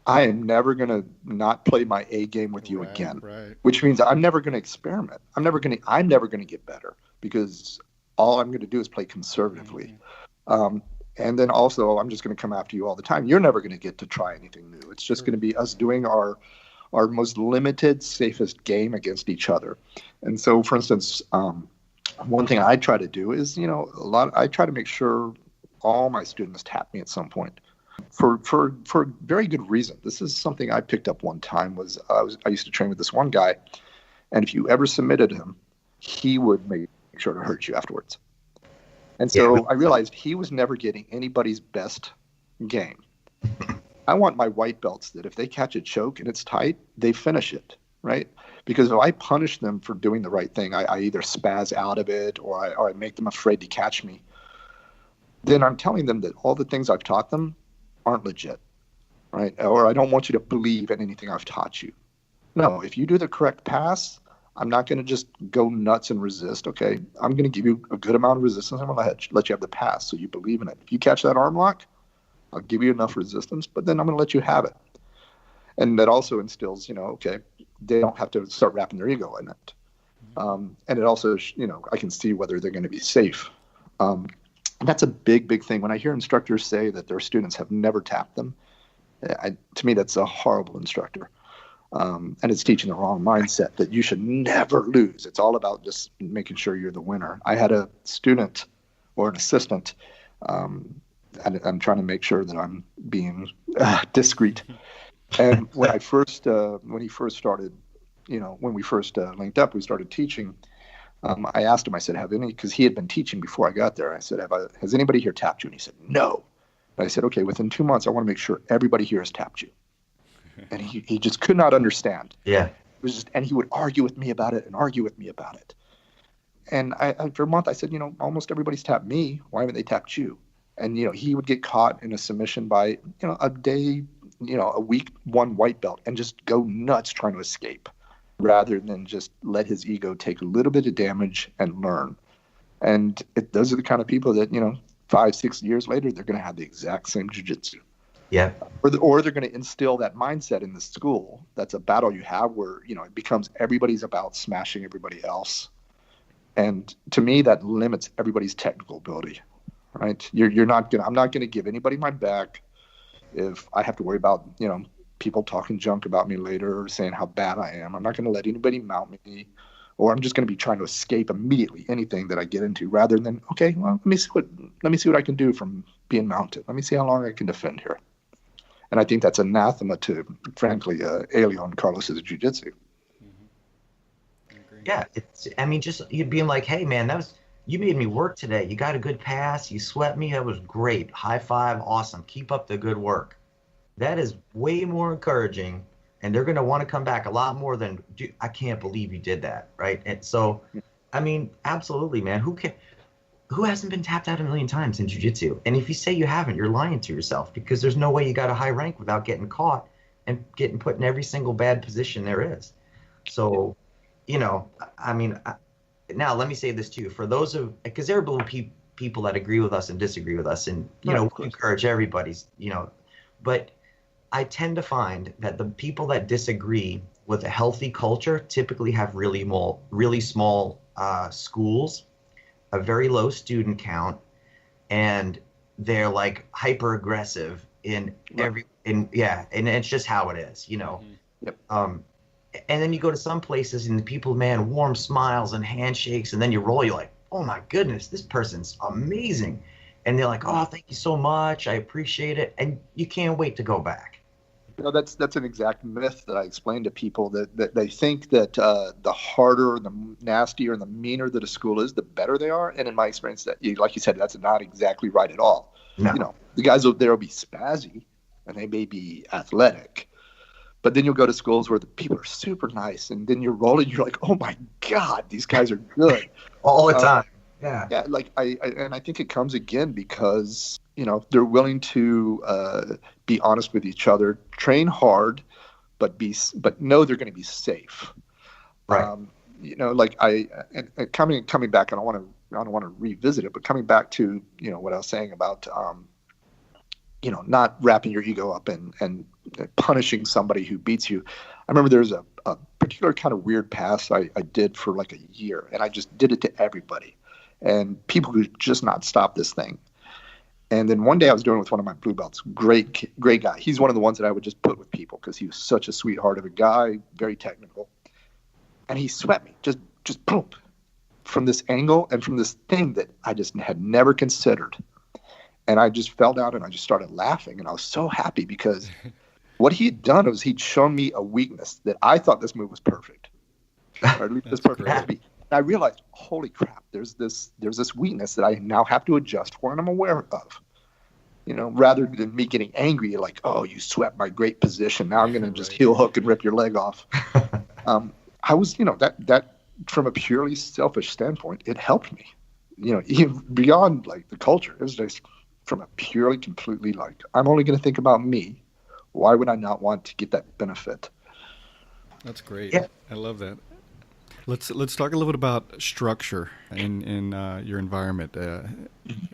I am never going to not play my A game with you again, right. Which means I'm never going to experiment. I'm never going to get better, because all I'm going to do is play conservatively. Mm-hmm. And then also I'm just going to come after you all the time. You're never going to get to try anything new. It's just going to be us doing our most limited, safest game against each other. And so, for instance, one thing I try to do is, I try to make sure all my students tap me at some point for very good reason. This is something I picked up one time. I used to train with this one guy, and if you ever submitted him, he would make sure to hurt you afterwards. And so I realized he was never getting anybody's best game. I want my white belts that if they catch a choke and it's tight, they finish it, right? Because if I punish them for doing the right thing, I either spaz out of it or I make them afraid to catch me. Then I'm telling them that all the things I've taught them aren't legit, right? Or I don't want you to believe in anything I've taught you. No, if you do the correct pass, I'm not going to just go nuts and resist, okay? I'm going to give you a good amount of resistance. I'm going to let you have the pass so you believe in it. If you catch that arm lock, I'll give you enough resistance, but then I'm going to let you have it. And that also instills, okay, they don't have to start wrapping their ego in it. And it also, I can see whether they're going to be safe. That's a big, big thing. When I hear instructors say that their students have never tapped them, to me, that's a horrible instructor. And it's teaching the wrong mindset that you should never lose. It's all about just making sure you're the winner. I had a student or an assistant, and I'm trying to make sure that I'm being discreet. And when when he first started, when we first linked up, we started teaching. I asked him, I said, because he had been teaching before I got there. I said, has anybody here tapped you? And he said, no. And I said, okay, within 2 months, I want to make sure everybody here has tapped you. And he just could not understand. Yeah. It was just, and he would argue with me about it and argue with me about it. And I for a month, I said, almost everybody's tapped me. Why haven't they tapped you? And, he would get caught in a submission by, a day, a week, one white belt, and just go nuts trying to escape rather than just let his ego take a little bit of damage and learn. And those are the kind of people that, 5-6 years later, they're going to have the exact same jiu-jitsu. Yeah. Or they're going to instill that mindset in the school. That's a battle you have where, it becomes everybody's about smashing everybody else. And to me, that limits everybody's technical ability, right? I'm not going to give anybody my back if I have to worry about, people talking junk about me later or saying how bad I am. I'm not going to let anybody mount me, or I'm just going to be trying to escape immediately anything that I get into rather than, okay, well, let me see what I can do from being mounted. Let me see how long I can defend here. And I think that's anathema to, frankly, Elio and Carlos's jiu-jitsu. Yeah, just you being like, hey, man, you made me work today. You got a good pass. You swept me. That was great. High five. Awesome. Keep up the good work. That is way more encouraging, and they're going to want to come back a lot more than, dude, I can't believe you did that, right? And so, absolutely, man. Who hasn't been tapped out a million times in jiu-jitsu? And if you say you haven't, you're lying to yourself, because there's no way you got a high rank without getting caught and getting put in every single bad position there is. So, now let me say this too, for those because there are people that agree with us and disagree with us, and, we encourage everybody's, but I tend to find that the people that disagree with a healthy culture typically have really small schools, a very low student count, and they're like hyper aggressive and it's just how it is, Yep. And then you go to some places and the people, man, warm smiles and handshakes, and then you roll, you're like, oh my goodness, this person's amazing. And they're like, oh, thank you so much, I appreciate it. And you can't wait to go back. That's an exact myth that I explain to people, that they think that the harder, the nastier, and the meaner that a school is, the better they are. And in my experience, that, like you said, that's not exactly right at all. No. The guys over there will be spazzy, and they may be athletic, but then you'll go to schools where the people are super nice, and then you're rolling, you're like, oh my God, these guys are good all the time. Yeah. Yeah, I think it comes again because they're willing to be honest with each other, train hard, but know they're going to be safe. Right. Coming back, and I don't want to revisit it, but coming back to what I was saying about not wrapping your ego up and punishing somebody who beats you. I remember there was a particular kind of weird pass I did for like a year, and I just did it to everybody. And people could just not stop this thing. And then one day I was doing it with one of my blue belts. Great guy. He's one of the ones that I would just put with people because he was such a sweetheart of a guy, very technical. And he swept me, just boom, from this angle and from this thing that I just had never considered. And I just fell down and I just started laughing. And I was so happy because what he had done was he'd shown me a weakness that I thought this move was perfect. Or at least it was perfect to me. I realized, holy crap, there's this weakness that I now have to adjust for and I'm aware of. Rather than me getting angry, like, oh, you swept my great position. Now I'm going to just heel hook and rip your leg off. I was, that from a purely selfish standpoint, it helped me. Even beyond like the culture, it was just from a purely, completely like, I'm only going to think about me. Why would I not want to get that benefit? That's great. Yeah. I love that. Let's talk a little bit about structure in your environment.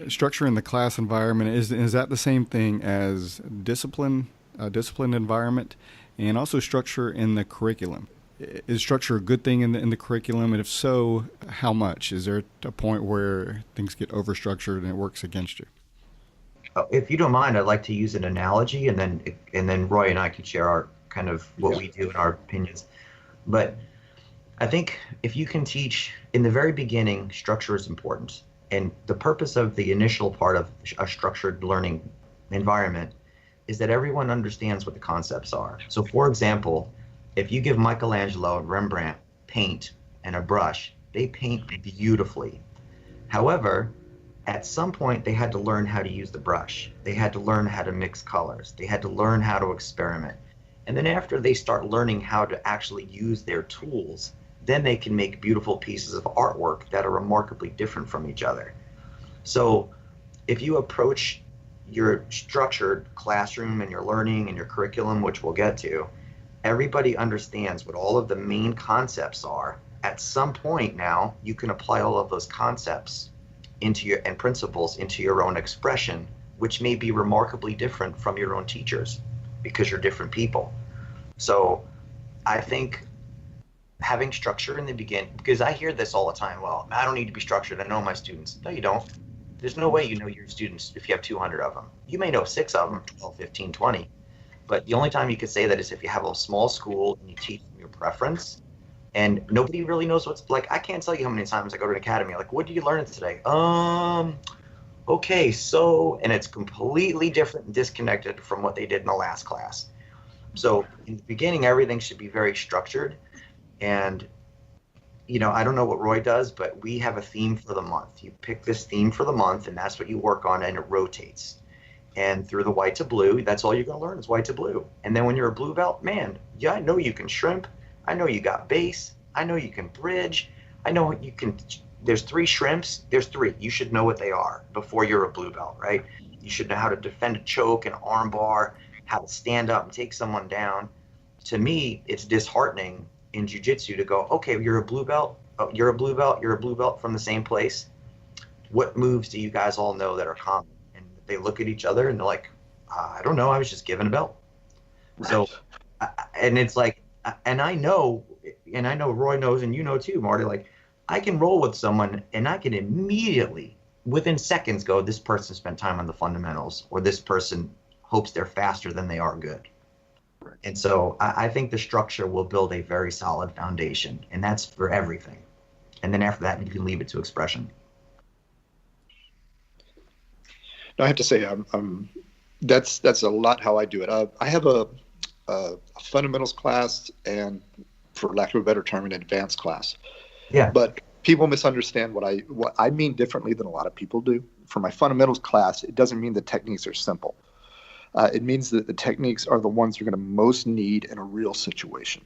Structure in the class environment, is that the same thing as disciplined environment, and also structure in the curriculum? Is structure a good thing in the curriculum, and if so, how much? Is there a point where things get overstructured and it works against you? If you don't mind, I'd like to use an analogy, and then Roy and I could share our kind of what we do and our opinions. But I think if you can teach in the very beginning, structure is important. And the purpose of the initial part of a structured learning environment is that everyone understands what the concepts are. So for example, if you give Michelangelo, Rembrandt, paint and a brush, They paint beautifully. However, at some point they had to learn how to use the brush. They had to learn how to mix colors. They had to learn how to experiment. And then after they start learning how to actually use their tools, then they can make beautiful pieces of artwork that are remarkably different from each other. So if you approach your structured classroom and your learning and your curriculum, which we'll get to, everybody understands what all of the main concepts are. At some point now, you can apply all of those concepts into your and principles into your own expression, which may be remarkably different from your own teachers because you're different people. So I think having structure in the beginning, because I hear this all the time, well, I don't need to be structured. I know my students. No, you don't. There's no way you know your students if you have 200 of them. You may know 6 of them, 12, 15, 20. But the only time you could say that is if you have a small school and you teach them your preference, and nobody really knows what's like. I can't tell you how many times I go to an academy, like, what did you learn today? Okay, so, and it's completely different and disconnected from what they did in the last class. So in the beginning, everything should be very structured. And, you know, I don't know what Roy does, but we have a theme for the month. You pick this theme for the month, and that's what you work on, and it rotates. And through the white to blue, that's all you're going to learn is white to blue. And then when you're a blue belt, man, yeah, I know you can shrimp. I know you got base. I know you can bridge. I know you can. There's 3 shrimps. There's 3. You should know what they are before you're a blue belt, right? You should know how to defend a choke and arm bar, how to stand up and take someone down. To me, it's disheartening in jiu-jitsu to go, okay, you're a blue belt. Oh, you're a blue belt. You're a blue belt from the same place. What moves do you guys all know that are common? And they look at each other and they're like, I don't know. I was just given a belt. Right. So, and it's like, and I know Roy knows, and you know too, Marty, like I can roll with someone and I can immediately, within seconds, go, this person spent time on the fundamentals, or this person hopes they're faster than they are good. Right. And so I think the structure will build a very solid foundation, and that's for everything. And then after that, you can leave it to expression. No, I have to say, that's a lot how I do it. I have a fundamentals class and, for lack of a better term, an advanced class. Yeah. But people misunderstand what I mean differently than a lot of people do. For my fundamentals class, it doesn't mean the techniques are simple. It means that the techniques are the ones you're going to most need in a real situation.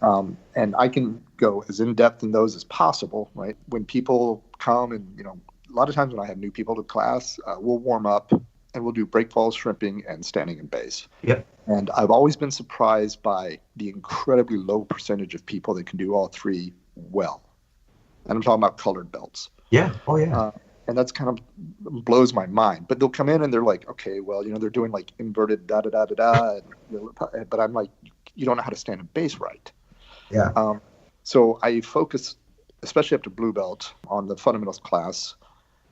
And I can go as in depth in those as possible, right? When people come and, you know, a lot of times when I have new people to class, we'll warm up and we'll do break falls, shrimping, and standing in base. Yep. And I've always been surprised by the incredibly low percentage of people that can do all 3 well. And I'm talking about colored belts. Yeah. Oh, yeah. And that's kind of blows my mind. But they'll come in and they're like, okay, well, you know, they're doing like inverted da-da-da-da-da. But I'm like, you don't know how to stand in base right. Yeah. So I focus, especially up to blue belt, on the fundamentals class.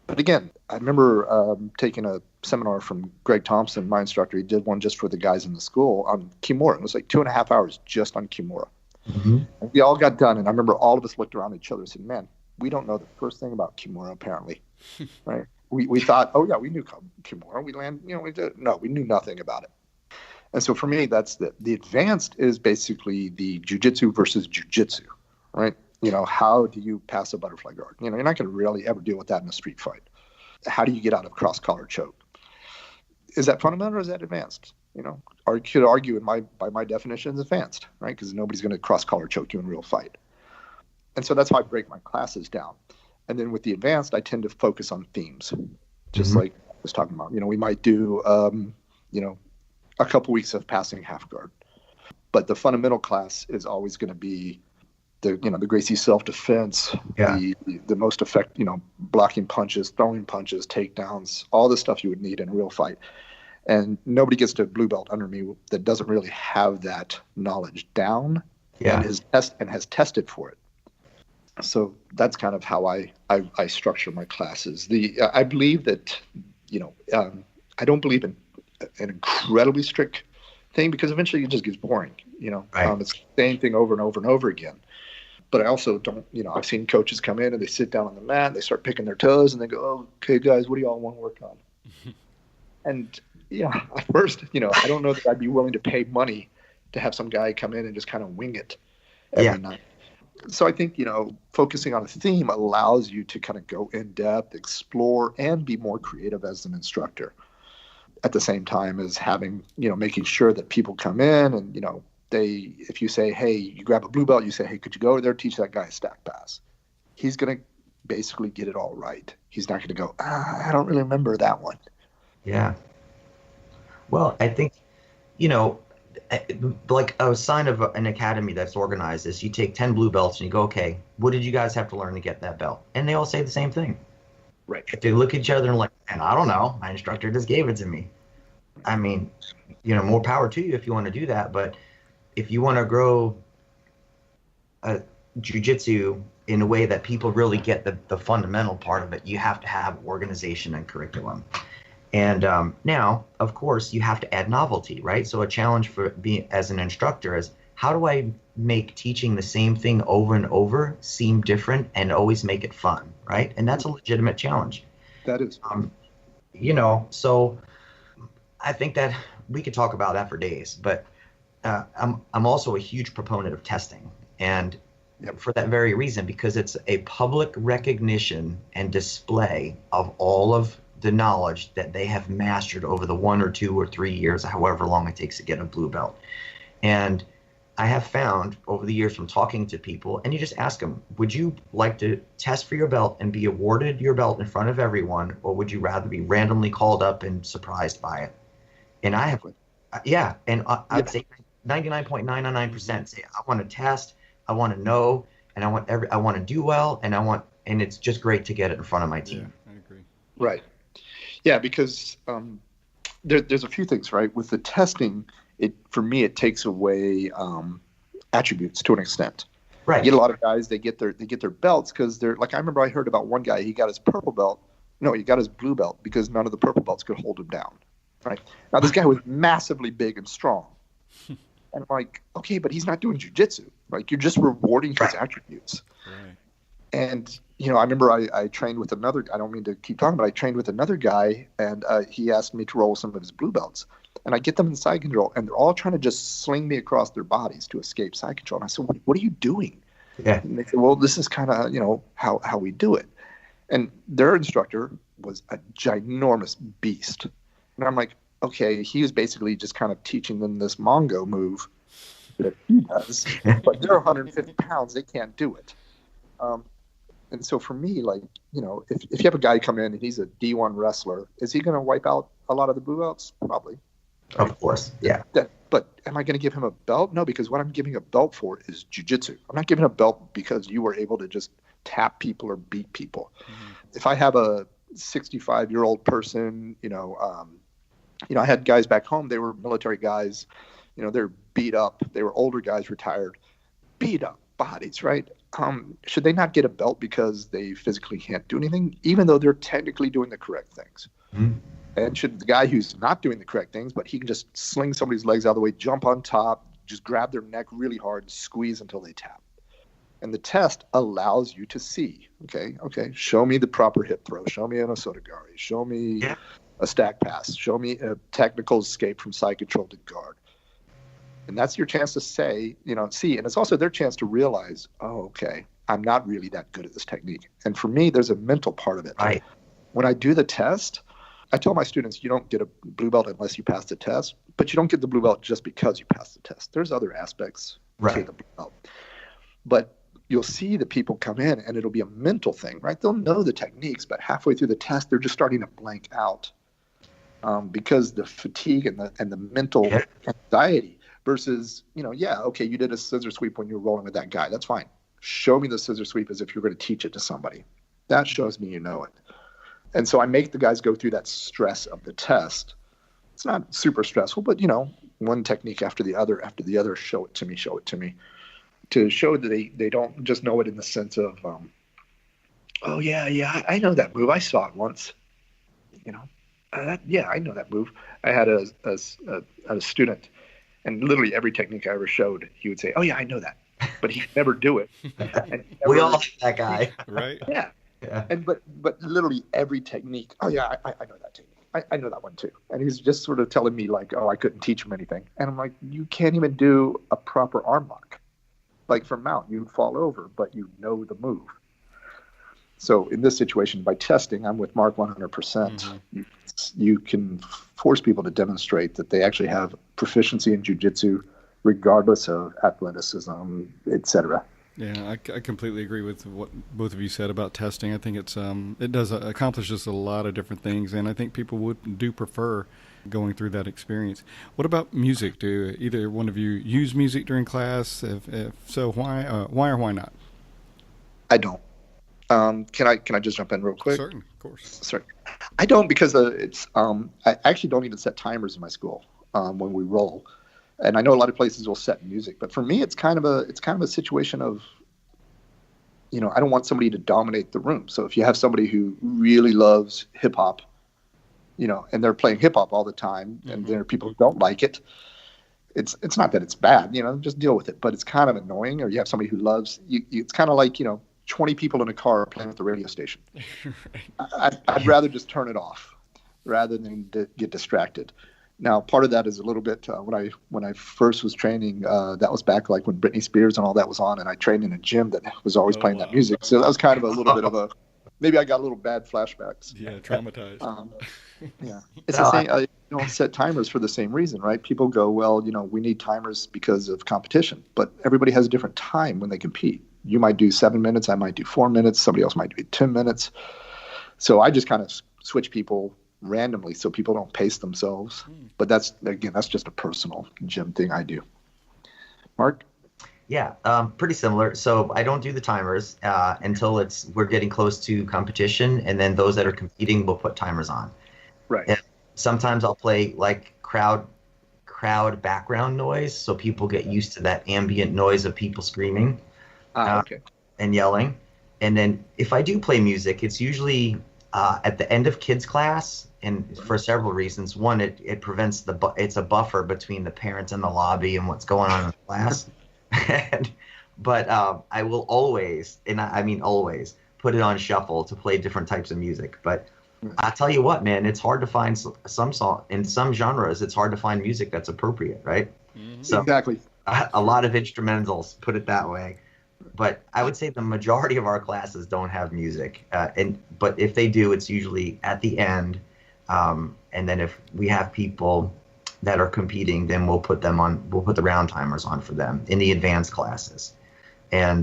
But again, I remember taking a seminar from Greg Thompson, my instructor. He did one just for the guys in the school on Kimura. It was like 2.5 hours just on Kimura. Mm-hmm. And we all got done, and I remember all of us looked around at each other and said, man, we don't know the first thing about Kimura, apparently. Right? We thought, oh, yeah, we knew Kimura. We knew nothing about it. And so for me, that's the advanced is basically the jujitsu versus jujitsu, right? You know, how do you pass a butterfly guard? You know, you're not going to really ever deal with that in a street fight. How do you get out of cross-collar choke? Is that fundamental or is that advanced? You know, or you could argue by my definition, it's advanced, right? Because nobody's going to cross-collar choke you in a real fight. And so that's how I break my classes down. And then with the advanced, I tend to focus on themes, just like I was talking about. You know, we might do, a couple weeks of passing half guard. But the fundamental class is always going to be the Gracie self-defense, the most effective, blocking punches, throwing punches, takedowns, all the stuff you would need in a real fight. And nobody gets to blue belt under me that doesn't really have that knowledge down and has tested for it. So that's kind of how I structure my classes. I believe that, I don't believe in an incredibly strict thing because eventually it just gets boring, Right. It's the same thing over and over and over again. But I also don't, I've seen coaches come in and they sit down on the mat, they start picking their toes and they go, oh, okay, guys, what do y'all want to work on? And at first, I don't know that I'd be willing to pay money to have some guy come in and just kind of wing it every night. So I think, focusing on a theme allows you to kind of go in depth, explore, and be more creative as an instructor. At the same time as having, making sure that people come in and, if you say, hey, you grab a blue belt, you say, hey, could you go over there, teach that guy a stack pass? He's going to basically get it all right. He's not going to go, I don't really remember that one. Yeah. Well, I think, like a sign of an academy that's organized is you take 10 blue belts and you go, okay, what did you guys have to learn to get that belt? And they all say the same thing. Right. They look at each other and like, man, I don't know. My instructor just gave it to me. I mean, more power to you if you want to do that. But if you want to grow jiu-jitsu in a way that people really get the fundamental part of it, you have to have organization and curriculum. And now, of course, you have to add novelty, right? So a challenge for being as an instructor is, how do I make teaching the same thing over and over seem different and always make it fun, right? And that's a legitimate challenge. That is. So I think that we could talk about that for days, but I'm also a huge proponent of testing, and for that very reason, because it's a public recognition and display of all of the knowledge that they have mastered over the 1 or 2 or 3 years, however long it takes to get a blue belt. And I have found over the years from talking to people, and you just ask them, would you like to test for your belt and be awarded your belt in front of everyone, or would you rather be randomly called up and surprised by it? And I have, I'd say 99.999% say, I want to test, I want to know, and I want to do well, and it's just great to get it in front of my team. Yeah, I agree. Right. Yeah, because there's a few things, right? With the testing, for me, it takes away attributes to an extent. Right. You get a lot of guys, they get their belts because they're like, I remember I heard about one guy, he got his purple belt. No, he got his blue belt because none of the purple belts could hold him down. Right. Now, this guy was massively big and strong. And I'm like, okay, but he's not doing jiu-jitsu. Like, you're just rewarding his attributes. Right. And, I remember I trained with another, I don't mean to keep talking, but I trained with another guy, and he asked me to roll some of his blue belts. And I get them in side control, and they're all trying to just sling me across their bodies to escape side control. And I said, what are you doing? Yeah. And they said, well, this is kind of, how we do it. And their instructor was a ginormous beast. And I'm like, okay, he was basically just kind of teaching them this Mongo move that he does, but they're 150 pounds, they can't do it. And so for me, like, if you have a guy come in and he's a D1 wrestler, is he going to wipe out a lot of the blue belts? Probably. Of course, yeah. But am I going to give him a belt? No, because what I'm giving a belt for is jiu-jitsu. I'm not giving a belt because you were able to just tap people or beat people. Mm-hmm. If I have a 65-year-old person, I had guys back home, they were military guys, they're beat up. They were older guys, retired, beat up bodies, right? Should they not get a belt because they physically can't do anything, even though they're technically doing the correct things? Mm-hmm. And should the guy who's not doing the correct things, but he can just sling somebody's legs out of the way, jump on top, just grab their neck really hard and squeeze until they tap? And the test allows you to see, okay, show me the proper hip throw, show me an osotogari, show me a stack pass, show me a technical escape from side control to guard. And that's your chance to say, see, and it's also their chance to realize, oh, okay, I'm not really that good at this technique. And for me, there's a mental part of it. Right. When I do the test, I tell my students, you don't get a blue belt unless you pass the test, but you don't get the blue belt just because you pass the test. There's other aspects to the blue belt. But you'll see the people come in and it'll be a mental thing, right? They'll know the techniques, but halfway through the test, they're just starting to blank out because the fatigue and the mental anxiety versus, okay, you did a scissor sweep when you were rolling with that guy. That's fine. Show me the scissor sweep as if you're going to teach it to somebody. That shows me you know it. And so I make the guys go through that stress of the test. It's not super stressful, but, one technique after the other, show it to me. To show that they don't just know it in the sense of, I know that move. I saw it once. I know that move. I had a student, and literally every technique I ever showed, he would say, "Oh yeah, I know that," but he'd never do it. We all like that guy, right? Yeah. And but literally every technique. Oh yeah, I know that technique. I know that one too. And he's just sort of telling me like, oh, I couldn't teach him anything. And I'm like, you can't even do a proper arm lock. Like for mountain, you'd fall over, but you know the move. So in this situation, by testing, I'm with Mark 100%. Mm-hmm. You can force people to demonstrate that they actually have proficiency in jiu-jitsu, regardless of athleticism, etc. Yeah, I completely agree with what both of you said about testing. I think it does accomplish just a lot of different things, and I think people do prefer going through that experience. What about music? Do either one of you use music during class? If so, why or why not? I don't. Can I just jump in real quick? Certain, of course. Sorry, I don't, because I actually don't even set timers in my school when we roll. And I know a lot of places will set music, but for me, it's kind of a situation of, I don't want somebody to dominate the room. So if you have somebody who really loves hip hop, and they're playing hip hop all the time, and there are people who don't like it, it's not that it's bad, just deal with it. But it's kind of annoying. Or you have somebody who loves you. It's kind of like 20 people in a car playing at the radio station. I'd rather just turn it off rather than get distracted. Now, part of that is a little bit when I first was training. That was back like when Britney Spears and all that was on, and I trained in a gym that was always playing that music. So that was kind of a little bit of a, maybe I got a little bad flashbacks. Yeah, traumatized. Yeah, it's the same. I don't set timers for the same reason, right? People go, well, we need timers because of competition, but everybody has a different time when they compete. You might do 7 minutes, I might do 4 minutes, somebody else might do 10 minutes. So I just kind of switch people randomly so people don't pace themselves. But that's just a personal gym thing I do. Mark? Yeah, pretty similar. So I don't do the timers until we're getting close to competition, and then those that are competing will put timers on. Right. And sometimes I'll play like crowd background noise, so people get used to that ambient noise of people screaming and yelling. And then if I do play music, it's usually at the end of kids class, and for several reasons. One, it prevents it's a buffer between the parents and the lobby and what's going on in the class. But I will always, and I mean always, put it on shuffle to play different types of music. But I tell you what, man, it's hard to find some song in some genres. It's hard to find music that's appropriate, right? Mm-hmm. So exactly. A lot of instrumentals, put it that way. But I would say the majority of our classes don't have music, but if they do, it's usually at the end. And then if we have people that are competing, then we'll put the round timers on for them in the advanced classes. And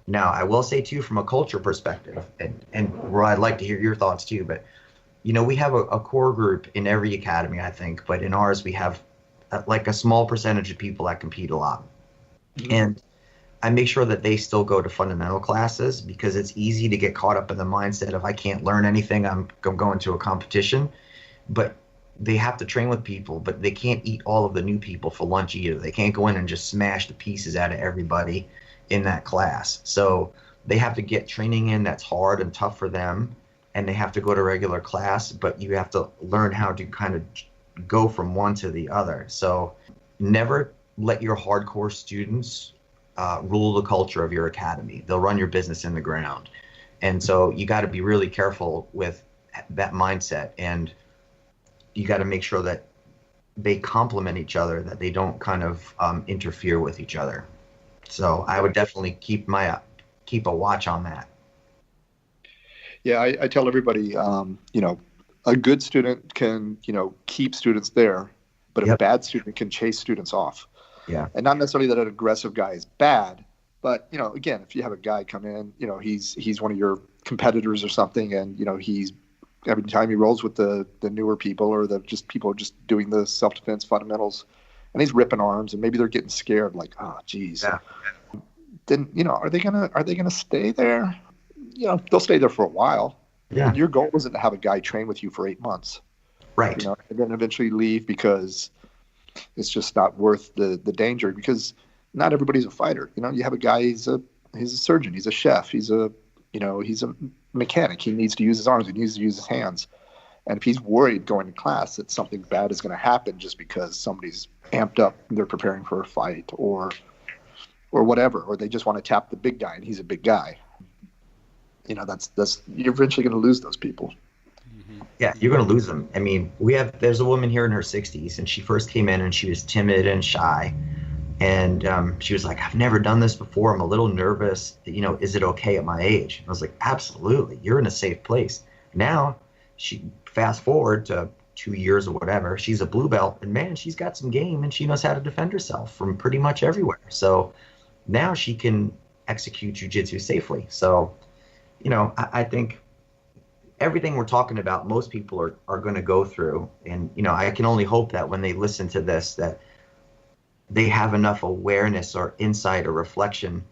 now I will say too, from a culture perspective, and Roy, I'd like to hear your thoughts too, but we have a core group in every academy, I think, but in ours we have like a small percentage of people that compete a lot. Mm-hmm. And I make sure that they still go to fundamental classes, because it's easy to get caught up in the mindset of I can't learn anything, I'm going to a competition. But they have to train with people, but they can't eat all of the new people for lunch either. They can't go in and just smash the pieces out of everybody in that class. So they have to get training in that's hard and tough for them, and they have to go to regular class, but you have to learn how to kind of go from one to the other. So never let your hardcore students rule the culture of your academy. They'll run your business in the ground. And so you got to be really careful with that mindset, and you got to make sure that they complement each other, that they don't kind of interfere with each other. So I would definitely keep a watch on that. Yeah, I tell everybody, a good student can, keep students there, but a bad student can chase students off. Yeah. And not necessarily that an aggressive guy is bad, but, again, if you have a guy come in, he's one of your competitors or something, and, he's every time he rolls with the newer people, or people just doing the self-defense fundamentals, and he's ripping arms, and maybe they're getting scared, like, oh, geez. Yeah. Then, are they gonna stay there? They'll stay there for a while. Yeah. And your goal isn't to have a guy train with you for 8 months. Right. And then eventually leave because it's just not worth the danger, because not everybody's a fighter. You have a guy, he's a surgeon, he's a chef, he's a mechanic. He needs to use his arms, he needs to use his hands. And if he's worried going to class that something bad is going to happen just because somebody's amped up and they're preparing for a fight or whatever, or they just want to tap the big guy and he's a big guy, that's you're eventually going to lose those people. Yeah, you're going to lose them. I mean, there's a woman here in her 60s, and she first came in and she was timid and shy. And she was like, I've never done this before. I'm a little nervous. You know, is it okay at my age? And I was like, absolutely. You're in a safe place. Now, she fast forward to 2 years or whatever, she's a blue belt, and man, she's got some game and she knows how to defend herself from pretty much everywhere. So now she can execute jujitsu safely. So, you know, I think everything we're talking about, most people are going to go through. And, you know, I can only hope that when they listen to this, that they have enough awareness or insight or reflection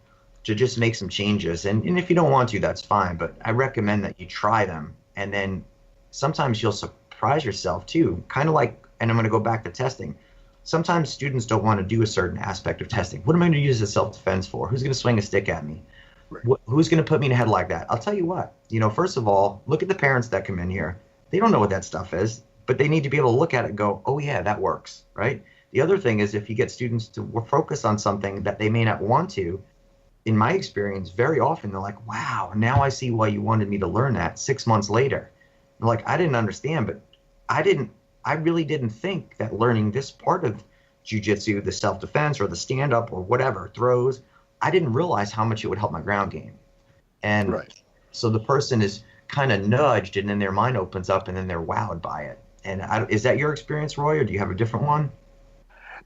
to just make some changes. And if you don't want to, that's fine. But I recommend that you try them. And then sometimes you'll surprise yourself too. Kind of like, and I'm going to go back to testing. Sometimes students don't want to do a certain aspect of testing. What am I going to use as self-defense for? Who's going to swing a stick at me? Right. Who's going to put me in a head like that? I'll tell you what, you know, first of all, look at the parents that come in here. They don't know what that stuff is, but they need to be able to look at it and go, oh yeah, that works, right? The other thing is if you get students to focus on something that they may not want to, in my experience, very often they're like, wow, now I see why you wanted me to learn that 6 months later. I'm like, I didn't understand, but I really didn't think that learning this part of jiu-jitsu, the self-defense or the stand-up or whatever, throws, I didn't realize how much it would help my ground game. And Right. so the person is kind of nudged and then their mind opens up and then they're wowed by it. And is that your experience, Roy, or do you have a different one?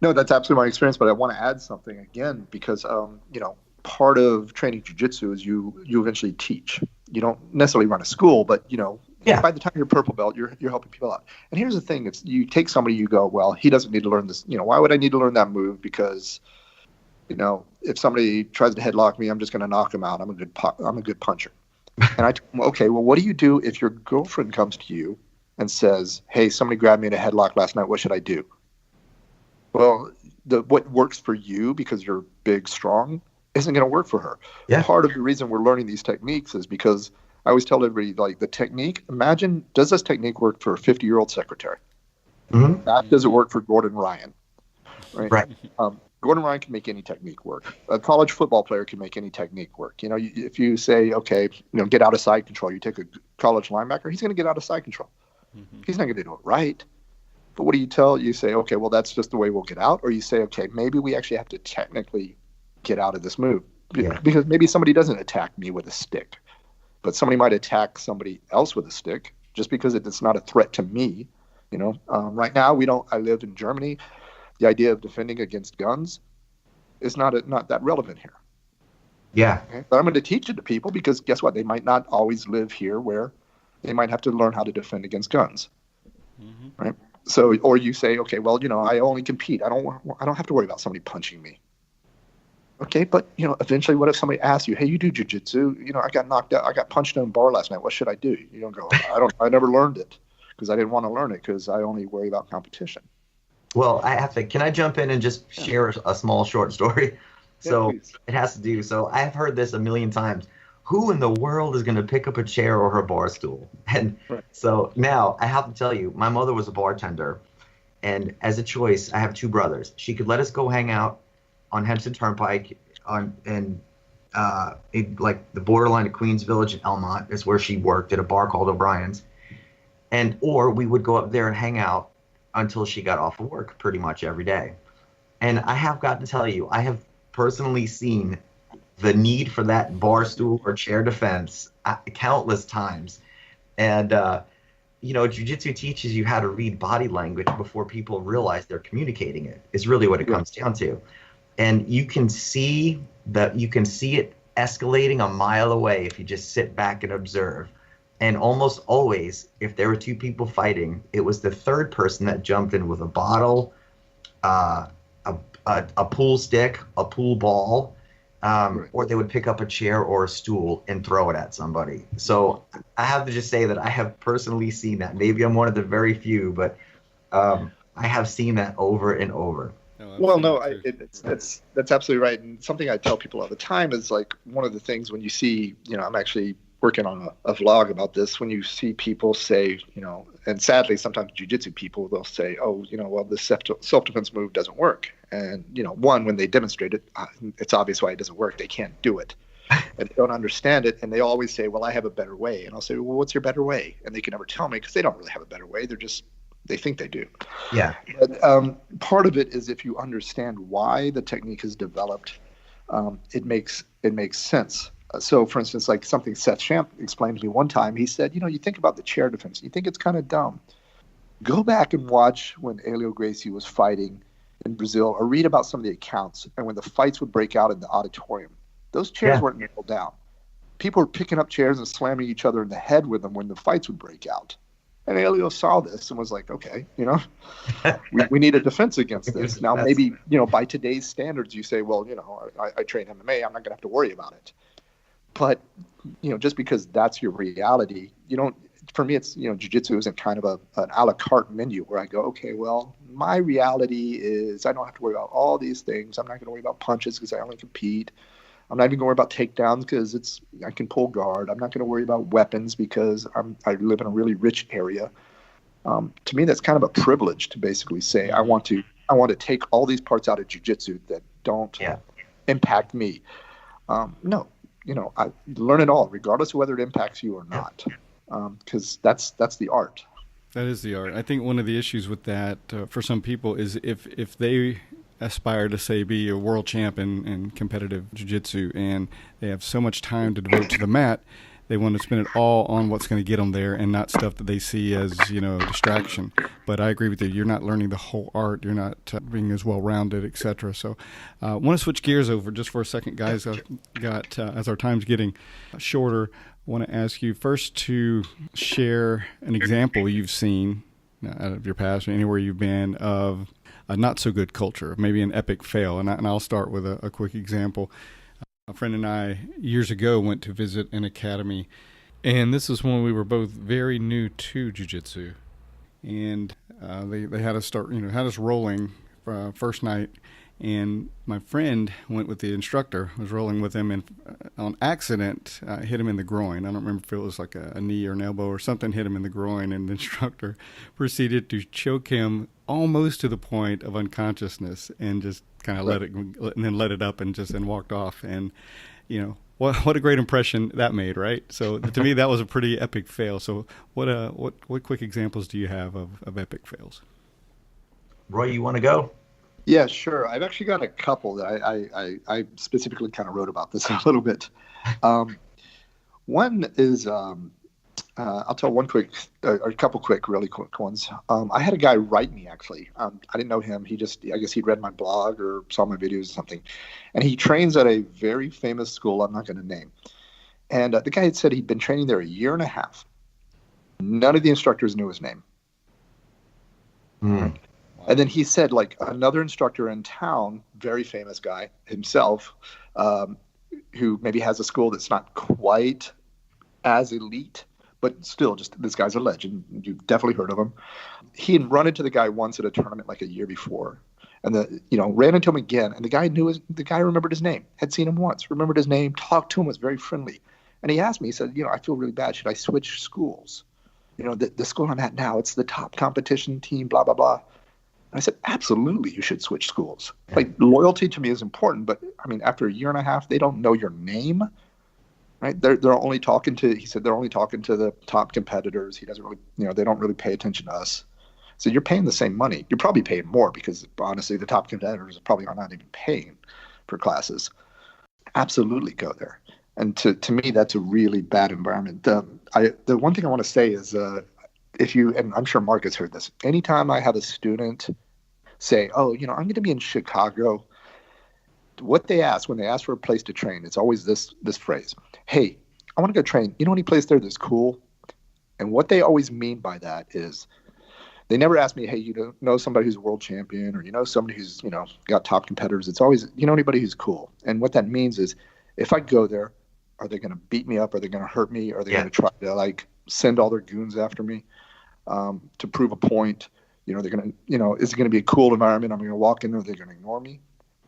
No, that's absolutely my experience, but I want to add something again because, you know, part of training jiu-jitsu is you eventually teach. You don't necessarily run a school, but, you know, Yeah. by the time you're purple belt, you're helping people out. And here's the thing. It's you take somebody, you go, well, he doesn't need to learn this. You know, why would I need to learn that move? Because, you know, if somebody tries to headlock me, I'm just going to knock him out. I'm a good puncher. And I told him, okay, well, what do you do if your girlfriend comes to you and says, hey, somebody grabbed me in a headlock last night. What should I do? Well, what works for you because you're big, strong, isn't going to work for her. Yeah. Part of the reason we're learning these techniques is because I always tell everybody, like, the technique, imagine, does this technique work for a 50-year-old secretary? Mm-hmm. That does it work for Gordon Ryan? Right. Gordon Ryan can make any technique work. A college football player can make any technique work. You know, if you say, okay, you know, get out of side control, you take a college linebacker, he's going to get out of side control. Mm-hmm. He's not going to do it right. But what do you tell? You say, okay, well, that's just the way we'll get out. Or you say, okay, maybe we actually have to technically get out of this move. Yeah. Because maybe somebody doesn't attack me with a stick, but somebody might attack somebody else with a stick just because it's not a threat to me. You know, right now I live in Germany. The idea of defending against guns is not that relevant here. Yeah. Okay? But I'm going to teach it to people because guess what? They might not always live here where they might have to learn how to defend against guns. Mm-hmm. Right. So, or you say, okay, well, you know, I only compete. I don't have to worry about somebody punching me. Okay, but you know, eventually, what if somebody asks you, "Hey, you do jiu-jitsu? You know, I got knocked out. I got punched in a bar last night. What should I do?" You don't go, I never learned it because I didn't want to learn it because I only worry about competition. Well, can I jump in and just share a small short story? So please. it has to do. So I've heard this a million times. Who in the world is going to pick up a chair or her bar stool? And Right. so now I have to tell you, my mother was a bartender. And as a choice, I have two brothers. She could let us go hang out on Hempstead Turnpike in like the borderline of Queens Village and Elmont is where she worked at a bar called O'Brien's. Or we would go up there and hang out until she got off of work pretty much every day. And I have got to tell you, I have personally seen the need for that bar stool or chair defense countless times. And, you know, jiu-jitsu teaches you how to read body language before people realize they're communicating it, is really what it comes down to. And you can see it escalating a mile away if you just sit back and observe. And almost always, if there were two people fighting, it was the third person that jumped in with a bottle, a pool stick, a pool ball, or they would pick up a chair or a stool and throw it at somebody. So I have to just say that I have personally seen that. Maybe I'm one of the very few, but I have seen that over and over. Well, no, that's absolutely right. And something I tell people all the time is like one of the things when you see, you know, I'm actually working on a vlog about this. When you see people say, you know, and sadly sometimes jiu-jitsu people, they'll say, oh, you know, well, this self-defense move doesn't work. And, you know, one, when they demonstrate it, it's obvious why it doesn't work. They can't do it. And they don't understand it. And they always say, well, I have a better way. And I'll say, well, what's your better way? And they can never tell me because they don't really have a better way. They're just They think they do. Yeah. But part of it is if you understand why the technique is developed, it makes sense. So, for instance, like something Seth Champ explained to me one time, he said, you think about the chair defense, you think it's kind of dumb. Go back and watch when Helio Gracie was fighting in Brazil, or read about some of the accounts, and when the fights would break out in the auditorium. Those chairs weren't nailed down. People were picking up chairs and slamming each other in the head with them when the fights would break out. And Helio saw this and was like, okay, we need a defense against this. Now, maybe, by today's standards, you say, well, I train MMA, I'm not going to have to worry about it. But, just because that's your reality, for me, it's, jiu-jitsu isn't kind of an a la carte menu where I go, okay, well, my reality is I don't have to worry about all these things. I'm not going to worry about punches because I only compete. I'm not even going to worry about takedowns because I can pull guard. I'm not going to worry about weapons because I live in a really rich area. To me, that's kind of a privilege to basically say I want to take all these parts out of jiu-jitsu that don't impact me. No, I learn it all, regardless of whether it impacts you or not, because that's the art. That is the art. I think one of the issues with that for some people is if they aspire to, say, be a world champ in competitive jiu-jitsu and they have so much time to devote to the mat, they want to spend it all on what's going to get them there and not stuff that they see as, distraction. But I agree with you. You're not learning the whole art. You're not being as well-rounded, etc. So I want to switch gears over just for a second, guys. I've got, as our time's getting shorter, I want to ask you first to share an example you've seen out of your past or anywhere you've been of a not-so-good culture, maybe an epic fail. And I'll start with a quick example. A friend and I, years ago, went to visit an academy, and this is when we were both very new to jiu-jitsu. And they had us start, had us rolling first night, and my friend went with the instructor, was rolling with him, and on accident hit him in the groin. I don't remember if it was like a knee or an elbow or something hit him in the groin, and the instructor proceeded to choke him almost to the point of unconsciousness and just kind of let it up and walked off. And what a great impression that made, right? So to me that was a pretty epic fail. So what quick examples do you have of epic fails? Roy, you want to go? Yeah, sure. I've actually got a couple that I specifically kind of wrote about this a little bit. One is I'll tell one quick, or a couple really quick ones. I had a guy write me, actually. I didn't know him. I guess he'd read my blog or saw my videos or something. And he trains at a very famous school I'm not going to name. And the guy had said he'd been training there a year and a half. None of the instructors knew his name. Mm. And then he said, like, another instructor in town, very famous guy himself, who maybe has a school that's not quite as elite, but still, just this guy's a legend. You've definitely heard of him. He had run into the guy once at a tournament like a year before, and ran into him again. And the guy remembered his name, had seen him once, remembered his name, talked to him, was very friendly. And he asked me, he said, I feel really bad. Should I switch schools? The school I'm at now, it's the top competition team, blah, blah, blah. And I said, absolutely, you should switch schools. Like, loyalty to me is important, but I mean, after a year and a half, they don't know your name, right? They're only talking to, he said, they're only talking to the top competitors. He doesn't really, they don't really pay attention to us. So you're paying the same money. You're probably paying more because honestly, the top competitors probably are not even paying for classes. Absolutely go there. And to me, that's a really bad environment. The one thing I want to say is, and I'm sure Mark has heard this, anytime I have a student say, I'm going to be in Chicago, what they ask when they ask for a place to train, it's always this phrase, hey, I want to go train. You know any place there that's cool? And what they always mean by that is they never ask me, hey, you know somebody who's a world champion or somebody who's, got top competitors. It's always, anybody who's cool. And what that means is if I go there, are they going to beat me up? Are they going to hurt me? Are they going to try to send all their goons after me to prove a point? They're going to, is it going to be a cool environment? I'm going to walk in there. They're going to ignore me.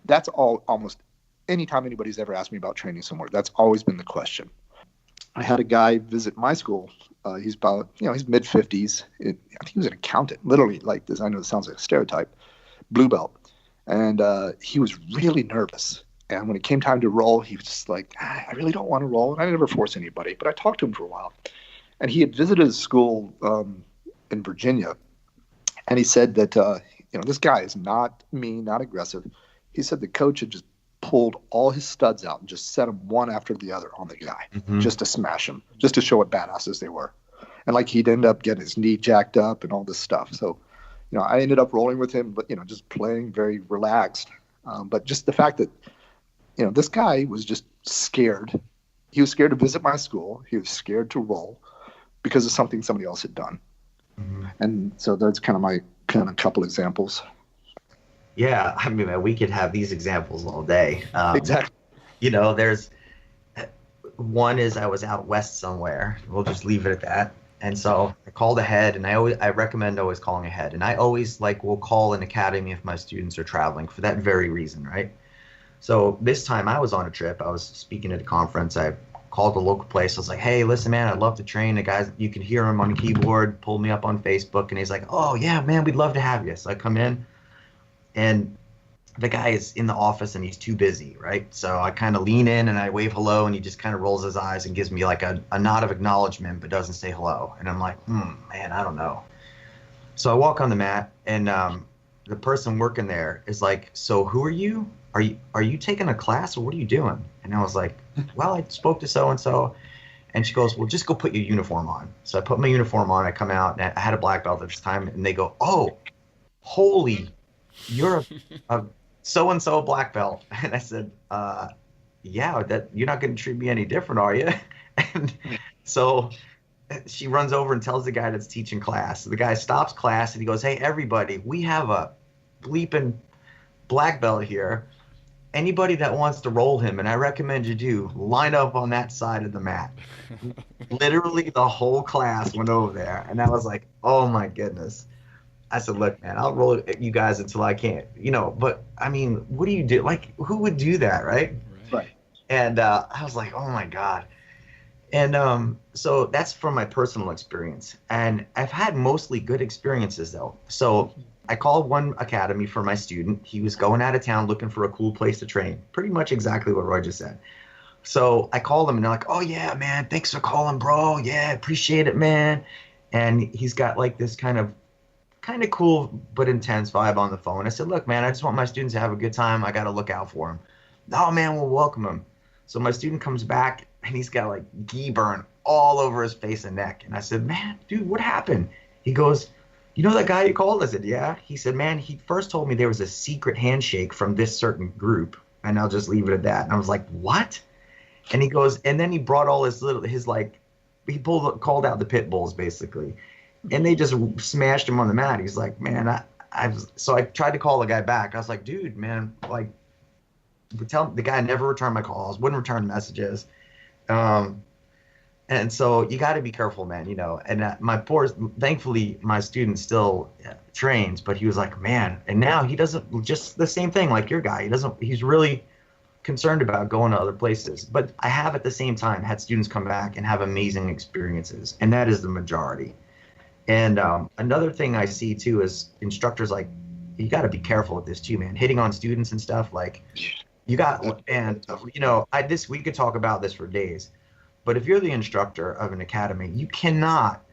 That's almost anytime anybody's ever asked me about training somewhere, that's always been the question. I had a guy visit my school. He's about, he's mid 50s. I think he was an accountant, literally like this. I know this sounds like a stereotype, blue belt. And he was really nervous. And when it came time to roll, he was just like, I really don't want to roll. And I never force anybody, but I talked to him for a while. And he had visited his school in Virginia. And he said that, this guy is not mean, not aggressive. He said the coach had just pulled all his studs out and just set them one after the other on the guy, just to smash him, just to show what badasses they were. And like he'd end up getting his knee jacked up and all this stuff. So, I ended up rolling with him, but, just playing very relaxed. But just the fact that, this guy was just scared. He was scared to visit my school. He was scared to roll because of something somebody else had done. And so that's kind of my couple examples. Yeah, I mean, we could have these examples all day. Exactly. There's one is I was out west somewhere. We'll just leave it at that. And so I called ahead, and I recommend always calling ahead. And I always will call an academy if my students are traveling for that very reason, right? So this time I was on a trip. I was speaking at a conference. I called the local place. I was like, hey, listen, man, I'd love to train. The guys, you can hear him on the keyboard, pulled me up on Facebook, and he's like, oh, yeah, man, we'd love to have you. So I come in. And the guy is in the office and he's too busy, right? So I kind of lean in and I wave hello, and he just kind of rolls his eyes and gives me like a nod of acknowledgement, but doesn't say hello. And I'm like, man, I don't know. So I walk on the mat, and the person working there is like, so who are you? Are you taking a class, or what are you doing? And I was like, well, I spoke to so-and-so. And she goes, well, just go put your uniform on. So I put my uniform on. I come out, and I had a black belt at this time. And they go, oh, holy, you're a so-and-so black belt. And I said, yeah, that you're not going to treat me any different, are you? And so she runs over and tells the guy that's teaching class. So the guy stops class, and he goes, hey, everybody, we have a bleeping black belt here. Anybody that wants to roll him, and I recommend you do, line up on that side of the mat. Literally the whole class went over there, and I was like, oh my goodness. I said, look, man, I'll roll you guys until I can't, but I mean, what do you do? Like, who would do that, right? Right. And I was like, oh my God. And so that's from my personal experience. And I've had mostly good experiences, though. So I called one academy for my student. He was going out of town looking for a cool place to train. Pretty much exactly what Roy just said. So I called him, and they're like, oh, yeah, man, thanks for calling, bro. Yeah, appreciate it, man. And he's got like this kind of cool but intense vibe on the phone. I said, look, man, I just want my students to have a good time. I got to look out for them. No, man, we'll welcome him. So my student comes back, and he's got like ghee burn all over his face and neck. And I said, man, dude, what happened? He goes, you know that guy you called? I said, yeah. He said, man, he first told me there was a secret handshake from this certain group, and I'll just leave it at that. And I was like, what? And he goes, and then he brought all he called out the pit bulls basically, and they just smashed him on the mat. He's like, man, so I tried to call the guy back. I was like, dude, man, like, the guy never returned my calls, wouldn't return messages. And so you got to be careful, man, and thankfully my student still trains, but he was like, man, and now he doesn't, just the same thing like your guy. He's really concerned about going to other places. But I have at the same time had students come back and have amazing experiences, and that is the majority. And another thing I see too is instructors, like, you got to be careful with this too, man, hitting on students and stuff. Like, you got, and we could talk about this for days. But if you're the instructor of an academy, you cannot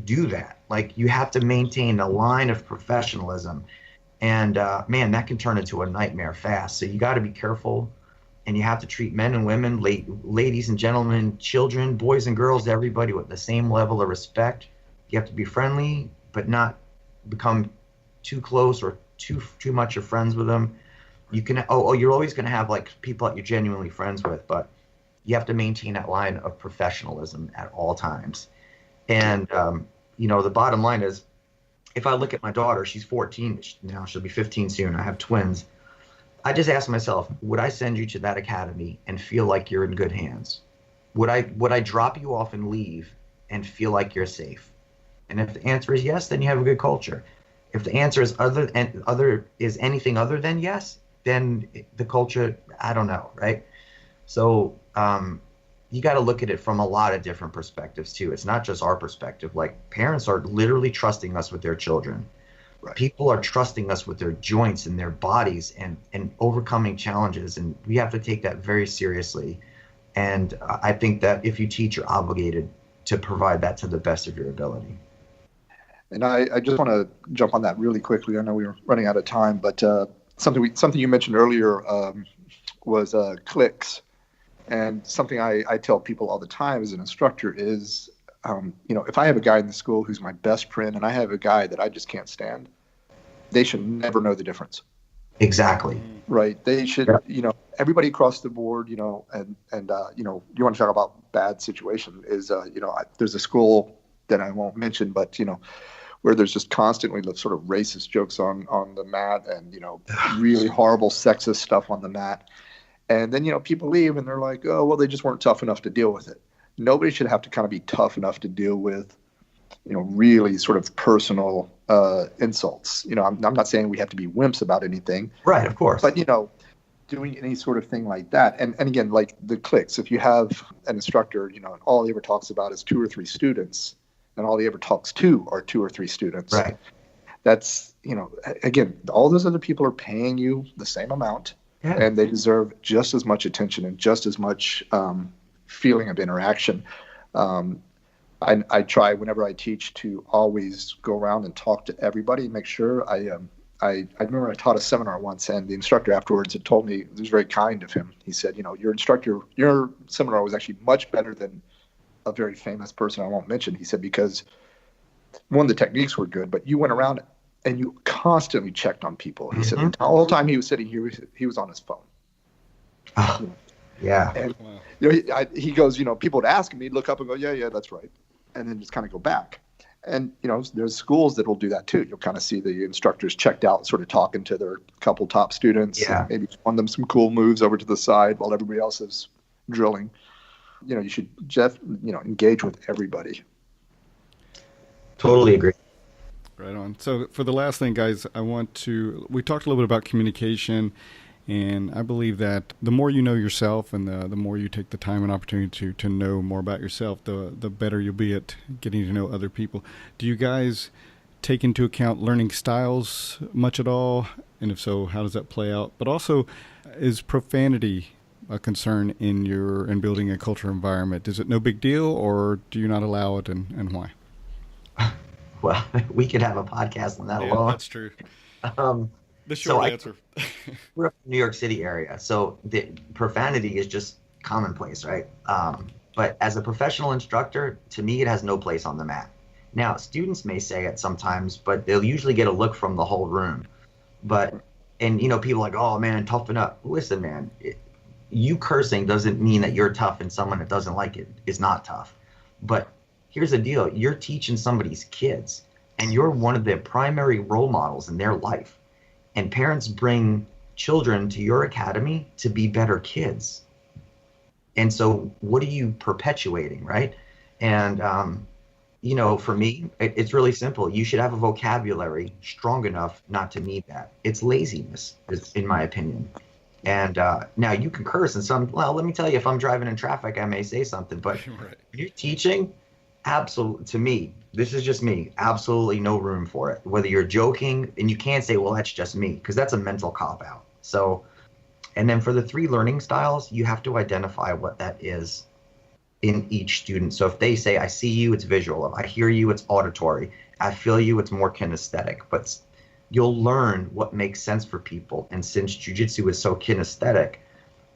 do that. Like, you have to maintain a line of professionalism. And, man, that can turn into a nightmare fast. So you got to be careful. And you have to treat men and women, ladies and gentlemen, children, boys and girls, everybody with the same level of respect. You have to be friendly, but not become too close or too much of friends with them. You can, you're always going to have, like, people that you're genuinely friends with, but you have to maintain that line of professionalism at all times. And, the bottom line is, if I look at my daughter, she's 14 now, she'll be 15 soon. I have twins. I just ask myself, would I send you to that academy and feel like you're in good hands? Would I drop you off and leave and feel like you're safe? And if the answer is yes, then you have a good culture. If the answer is anything other than yes, then the culture, I don't know, right? So you got to look at it from a lot of different perspectives too. It's not just our perspective. Like, parents are literally trusting us with their children. Right. People are trusting us with their joints and their bodies and overcoming challenges. And we have to take that very seriously. And I think that if you teach, you're obligated to provide that to the best of your ability. And I just want to jump on that really quickly. I know we were running out of time, but something you mentioned earlier was clicks. And something I tell people all the time as an instructor is, if I have a guy in the school who's my best friend and I have a guy that I just can't stand, they should never know the difference. Exactly. Right. They should, everybody across the board, and you want to talk about bad situation is, there's a school that I won't mention, but, where there's just constantly the sort of racist jokes on the mat and, really horrible sexist stuff on the mat. And then, people leave and they're like, oh, well, they just weren't tough enough to deal with it. Nobody should have to kind of be tough enough to deal with, really sort of personal insults. I'm not saying we have to be wimps about anything. Right, of course. But, doing any sort of thing like that. And again, like the cliques, if you have an instructor, and all he ever talks about is 2 or 3 students, and all he ever talks to are 2 or 3 students. Right. That's, again, all those other people are paying you the same amount. Yeah. And they deserve just as much attention and just as much feeling of interaction. I try whenever I teach to always go around and talk to everybody and make sure I remember I taught a seminar once, and the instructor afterwards had told me, it was very kind of him. He said, your seminar was actually much better than a very famous person I won't mention. He said, because one, the techniques were good, but you went around and you constantly checked on people. He said the whole time he was sitting here, he was on his phone. Yeah. And he goes, people would ask him, he'd look up and go, yeah, that's right. And then just kind of go back. And, there's schools that will do that too. You'll kind of see the instructors checked out, sort of talking to their couple top students, and maybe showing them some cool moves over to the side while everybody else is drilling. You should just, engage with everybody. Totally agree. Right on. So for the last thing, guys, we talked a little bit about communication. And I believe that the more you know yourself and the more you take the time and opportunity to know more about yourself, the better you'll be at getting to know other people. Do you guys take into account learning styles much at all? And if so, how does that play out? But also, is profanity a concern in building a cultural environment? Is it no big deal, or do you not allow it, and why? Well, we could have a podcast on that alone. That's true. The short answer. We're in the New York City area, so the profanity is just commonplace, right? But as a professional instructor, to me, it has no place on the mat. Now, students may say it sometimes, but they'll usually get a look from the whole room. And people are like, oh man, toughen up. Listen, man, you cursing doesn't mean that you're tough and someone that doesn't like it is not tough. But here's the deal. You're teaching somebody's kids, and you're one of the primary role models in their life. And parents bring children to your academy to be better kids. And so what are you perpetuating, right? And, for me, it's really simple. You should have a vocabulary strong enough not to need that. It's laziness, in my opinion. And now you can curse let me tell you, if I'm driving in traffic, I may say something, but right. You're teaching, absolutely, to me, this is just me, absolutely no room for it. Whether you're joking, and you can't say, well, that's just me, because that's a mental cop-out. So, and then for the 3 learning styles, you have to identify what that is in each student. So if they say, I see you, it's visual. If I hear you, it's auditory. I feel you, it's more kinesthetic. But you'll learn what makes sense for people. And since jiu-jitsu is so kinesthetic,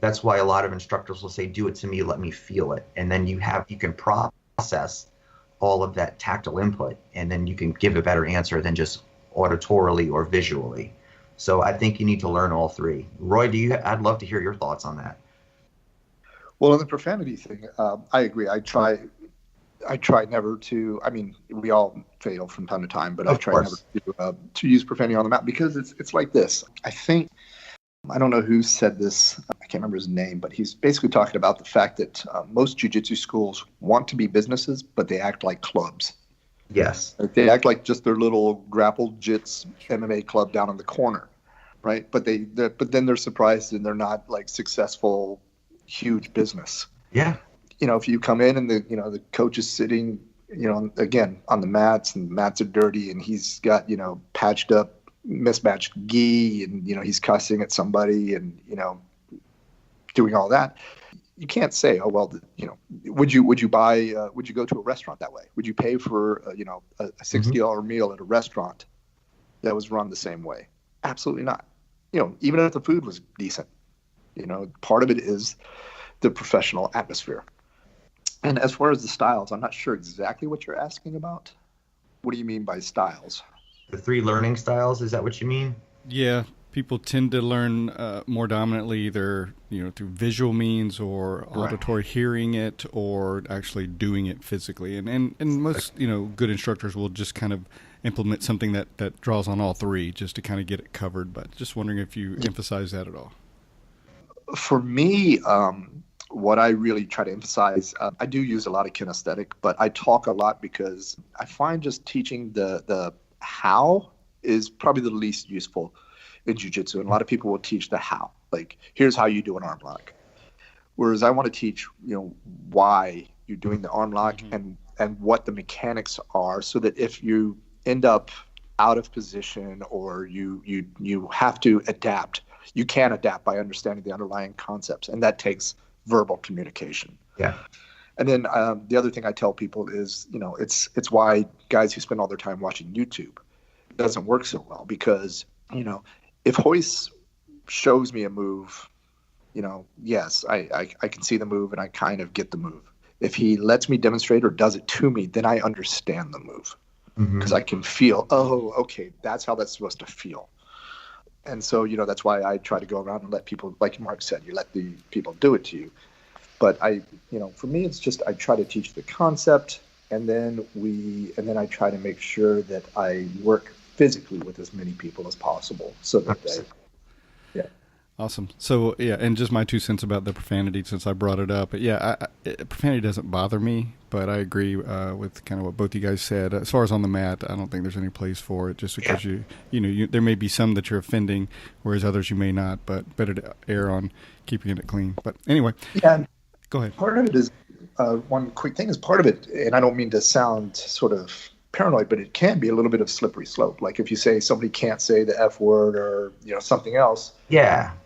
that's why a lot of instructors will say, do it to me, let me feel it. And then you can process all of that tactile input, and then you can give a better answer than just auditorily or visually. So I think you need to learn all 3. Roy, I'd love to hear your thoughts on that. Well, on the profanity thing, I agree. I try never to, we all fail from time to time, but I try never to use profanity on the mat, because it's like this. I don't know who said this. I can't remember his name, but he's basically talking about the fact that most jiu-jitsu schools want to be businesses, but they act like clubs. Yes. They act like just their little grapple jits MMA club down in the corner, right? But then they're surprised and they're not like successful, huge business. Yeah. If you come in and the coach is sitting, again on the mats, and the mats are dirty, and he's got patched up, mismatched gi, and he's cussing at somebody and doing all that, you can't say, oh, well, would you go to a restaurant that way? Would you pay for, a $60 meal at a restaurant that was run the same way? Absolutely not. Even if the food was decent, part of it is the professional atmosphere. And as far as the styles, I'm not sure exactly what you're asking about. What do you mean by styles? The 3 learning styles, is that what you mean? Yeah, people tend to learn more dominantly either through visual means or auditory hearing it or actually doing it physically. And most good instructors will just kind of implement something that draws on all 3 just to kind of get it covered. But just wondering if you emphasize that at all. For me, what I really try to emphasize, I do use a lot of kinesthetic, but I talk a lot because I find just teaching the how is probably the least useful in jiu-jitsu. And a lot of people will teach the how, like, here's how you do an arm lock. Whereas I want to teach, why you're doing the arm lock and what the mechanics are, so that if you end up out of position or you have to adapt, you can adapt by understanding the underlying concepts. And that takes verbal communication. Yeah. And then the other thing I tell people is, it's why guys who spend all their time watching YouTube doesn't work so well, because, if Hoist shows me a move, yes, I can see the move and I kind of get the move. If he lets me demonstrate or does it to me, then I understand the move, because I can feel, oh, okay, that's how that's supposed to feel. And so, that's why I try to go around and let people, like Mark said, you let the people do it to you. But for me, it's just, I try to teach the concept, and then I try to make sure that I work physically with as many people as possible, so that Awesome. So, yeah, and just my 2 cents about the profanity, since I brought it up. But yeah, profanity doesn't bother me, but I agree with kind of what both you guys said. As far as on the mat, I don't think there's any place for it, just because there may be some that you're offending, whereas others you may not, but better to err on keeping it clean. But anyway, go ahead. Part of it is, one quick thing is part of it, and I don't mean to sound sort of paranoid, but it can be a little bit of slippery slope. Like if you say somebody can't say the F word or something else,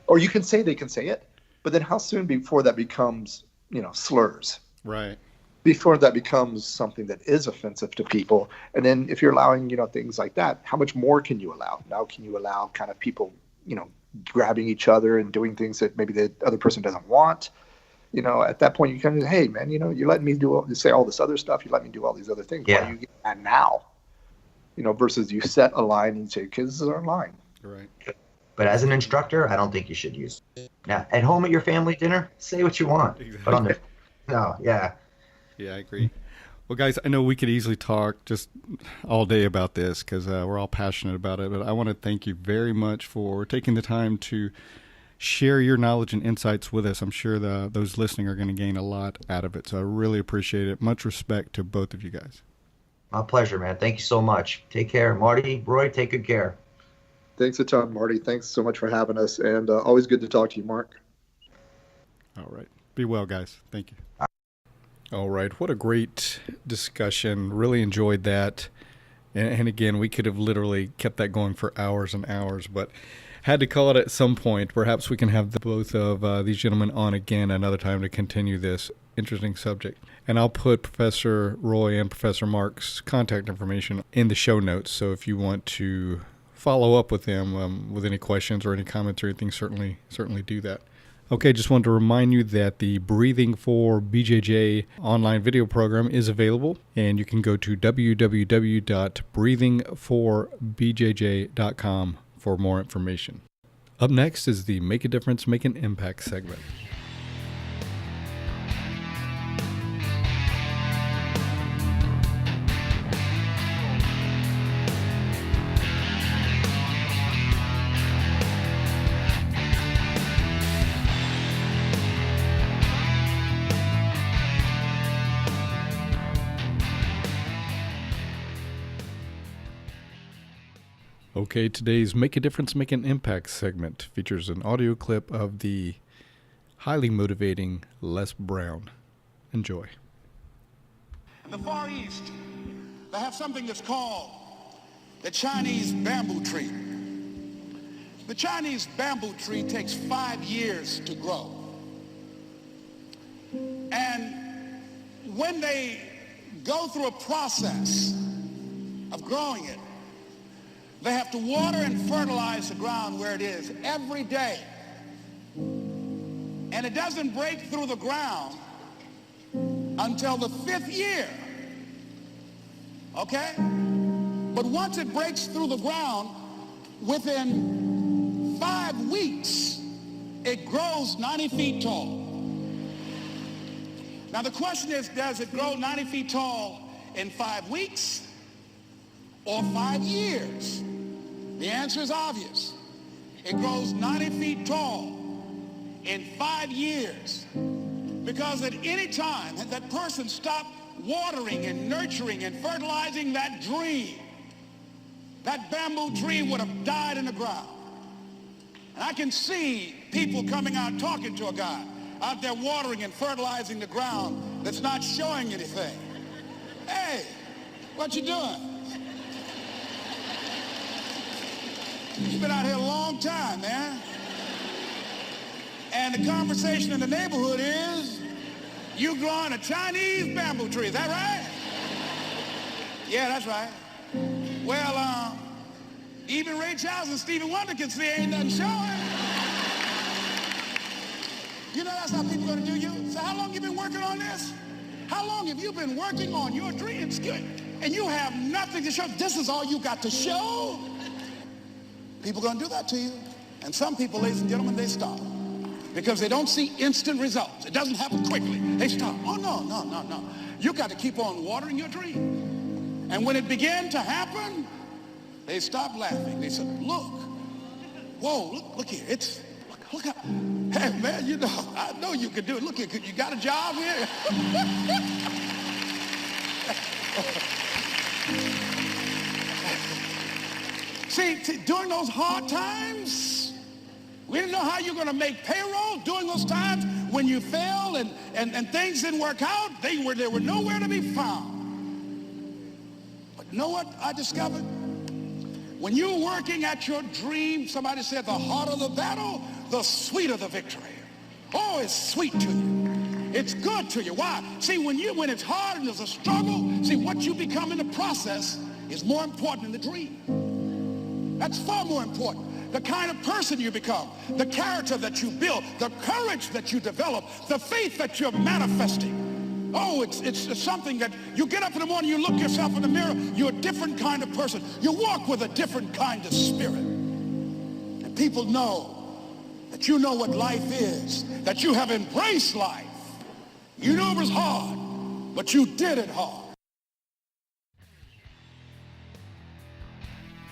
or you can say they can say it, but then how soon before that becomes slurs, right? Before that becomes something that is offensive to people, and then if you're allowing things like that, how much more can you allow? Now can you allow kind of people grabbing each other and doing things that maybe the other person doesn't want? At that point, you kind of say, hey, man, you're letting me say all this other stuff. You let me do all these other things. Yeah. Why are you getting that now? Versus you set a line and say, okay, this is our line. Right. But as an instructor, I don't think you should use it. Now, at home at your family dinner, say what you want. Exactly. But yeah, I agree. Well, guys, I know we could easily talk just all day about this because we're all passionate about it. But I want to thank you very much for taking the time to share your knowledge and insights with us. I'm sure those listening are going to gain a lot out of it. So I really appreciate it. Much respect to both of you guys. My pleasure, man. Thank you so much. Take care. Marty, Roy, take good care. Thanks a ton, Marty. Thanks so much for having us. And always good to talk to you, Mark. All right. Be well, guys. Thank you. All right. What a great discussion. Really enjoyed that. And again, we could have literally kept that going for hours and hours, but had to call it at some point. Perhaps we can have both of these gentlemen on again another time to continue this interesting subject. And I'll put Professor Roy and Professor Mark's contact information in the show notes. So if you want to follow up with them with any questions or any comments or anything, certainly do that. Okay, just wanted to remind you that the Breathing for BJJ online video program is available, and you can go to www.breathingforbjj.com for more information. Up next is the Make a Difference, Make an Impact segment. Okay, today's Make a Difference, Make an Impact segment features an audio clip of the highly motivating Les Brown. Enjoy. In the Far East, they have something that's called the Chinese bamboo tree. The Chinese bamboo tree takes 5 years to grow. And when they go through a process of growing it, they have to water and fertilize the ground where it is every day. And it doesn't break through the ground until the 5th year. Okay? But once it breaks through the ground, within 5 weeks, it grows 90 feet tall. Now the question is, does it grow 90 feet tall in 5 weeks or 5 years? The answer is obvious. It grows 90 feet tall in 5 years. Because at any time that person stopped watering and nurturing and fertilizing that dream, that bamboo tree would have died in the ground. And I can see people coming out talking to a guy out there watering and fertilizing the ground that's not showing anything. Hey, what you doing? You've been out here a long time, man. And the conversation in the neighborhood is, you growing a Chinese bamboo tree, is that right? Yeah, that's right. Well, even Ray Charles and Stevie Wonder can see ain't nothing showing. You know that's how people are gonna do you? So how long you been working on this? How long have you been working on your dreams? And you have nothing to show. This is all you got to show? People gonna do that to you. And some people, ladies and gentlemen, they stop. Because they don't see instant results. It doesn't happen quickly. They stop. Oh, no. You got to keep on watering your dream. And when it began to happen, they stopped laughing. They said, look, whoa, look here. Look how, hey, man, you know, I know you can do it. Look here, you got a job here? See, during those hard times, we didn't know how you're going to make payroll during those times when you failed and things didn't work out. They were nowhere to be found. But you know what I discovered? When you're working at your dream, somebody said the harder the battle, the sweeter the victory. Oh, it's sweet to you. It's good to you. Why? See, when it's hard and there's a struggle, see, what you become in the process is more important than the dream. That's far more important. The kind of person you become, the character that you build, the courage that you develop, the faith that you're manifesting. Oh, it's something that you get up in the morning, you look yourself in the mirror, you're a different kind of person. You walk with a different kind of spirit. And people know that you know what life is, that you have embraced life. You knew it was hard, but you did it hard.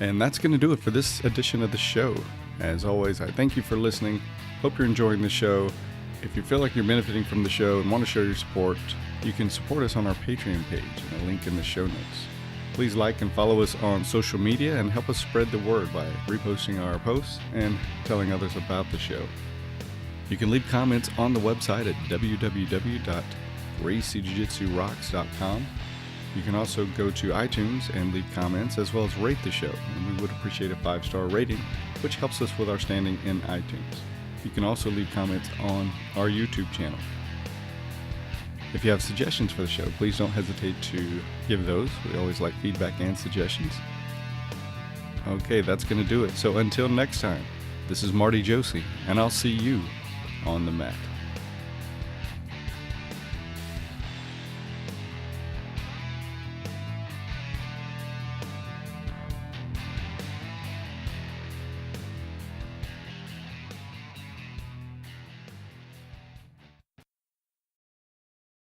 And that's going to do it for this edition of the show. As always, I thank you for listening. Hope you're enjoying the show. If you feel like you're benefiting from the show and want to show your support, you can support us on our Patreon page and a link in the show notes. Please like and follow us on social media and help us spread the word by reposting our posts and telling others about the show. You can leave comments on the website at www.GJJR.com. You can also go to iTunes and leave comments as well as rate the show, and we would appreciate a 5-star rating, which helps us with our standing in iTunes. You can also leave comments on our YouTube channel. If you have suggestions for the show, please don't hesitate to give those. We always like feedback and suggestions. Okay, that's going to do it. So until next time, this is Marty Josie, and I'll see you on the mat.